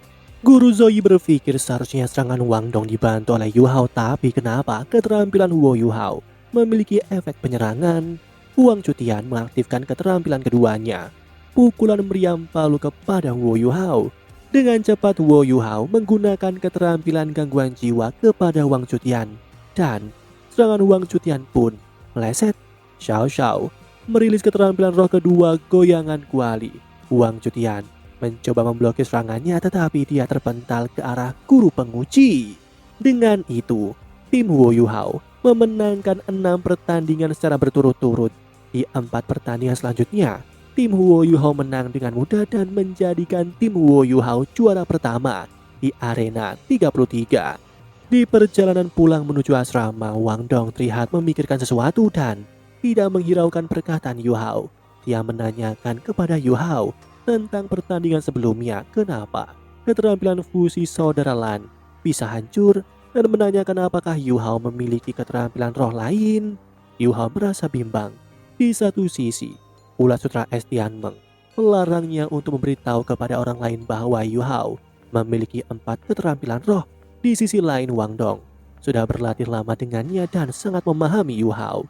Guru Zoe berpikir seharusnya serangan Wang Dong dibantu oleh Yu Hao, tapi kenapa keterampilan Wo Yu Hao memiliki efek penyerangan? Wang Chutian mengaktifkan keterampilan keduanya. Pukulan meriam palu kepada Wo Yu Hao. Dengan cepat Wo Yu Hao menggunakan keterampilan gangguan jiwa kepada Wang Chutian, dan serangan Wang Chutian pun meleset. Xiao Xiao merilis keterampilan roh kedua, goyangan kuali. Wang Chutian mencoba memblokir serangannya, tetapi dia terpental ke arah guru penguji. Dengan itu, tim Wo Yu Hao memenangkan 6 pertandingan secara berturut-turut. Di 4 pertandingan selanjutnya, tim Wo Yu Hao menang dengan mudah dan menjadikan tim Wo Yu Hao juara pertama di arena 33. Di perjalanan pulang menuju asrama, Wang Dong terlihat memikirkan sesuatu dan tidak menghiraukan perkataan Yu Hao. Dia menanyakan kepada Yu Hao tentang pertandingan sebelumnya, kenapa keterampilan fusi saudara Lan bisa hancur, dan menanyakan apakah Yu Hao memiliki keterampilan roh lain. Yu Hao merasa bimbang. Di satu sisi, ulat sutra es Tianmeng melarangnya untuk memberitahu kepada orang lain bahwa Yu Hao memiliki 4 keterampilan roh. Di sisi lain, Wang Dong sudah berlatih lama dengannya dan sangat memahami Yu Hao.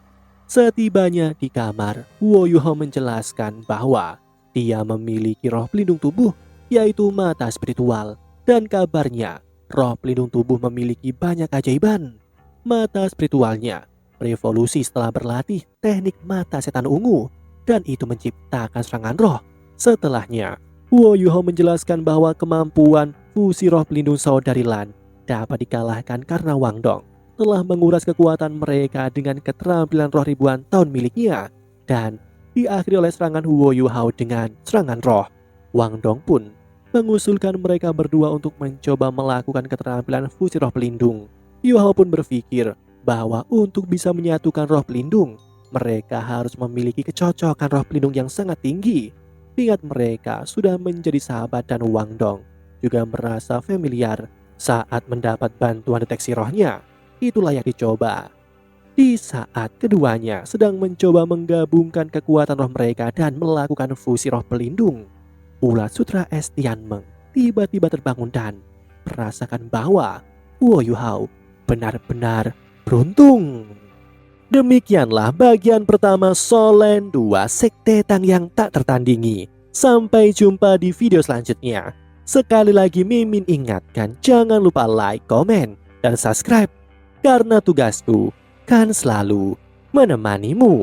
Setibanya di kamar, Wo Yu Hao menjelaskan bahwa dia memiliki roh pelindung tubuh, yaitu mata spiritual, dan kabarnya roh pelindung tubuh memiliki banyak keajaiban. Mata spiritualnya berevolusi setelah berlatih teknik mata setan ungu, dan itu menciptakan serangan roh. Setelahnya, Wo Yu Hao menjelaskan bahwa kemampuan fusi roh pelindung saudari Lan dapat dikalahkan karena Wang Dong telah menguras kekuatan mereka dengan keterampilan roh ribuan tahun miliknya, dan diakhiri oleh serangan Wo Yu Hao dengan serangan roh. Wang Dong pun mengusulkan mereka berdua untuk mencoba melakukan keterampilan fusi roh pelindung. Yu Hao pun berpikir bahwa untuk bisa menyatukan roh pelindung, mereka harus memiliki kecocokan roh pelindung yang sangat tinggi. Ingat mereka sudah menjadi sahabat dan Wang Dong juga merasa familiar saat mendapat bantuan deteksi rohnya. Itu layak dicoba. Di saat keduanya sedang mencoba menggabungkan kekuatan roh mereka dan melakukan fusi roh pelindung, ulat sutra es Tianmeng tiba-tiba terbangun dan merasakan bahwa Wo Yu Hao benar-benar beruntung. Demikianlah bagian pertama Solen 2 Sekte Tang yang tak tertandingi. Sampai jumpa di video selanjutnya. Sekali lagi Mimin ingatkan, jangan lupa like, komen, dan subscribe, karena tugasku kan selalu menemanimu.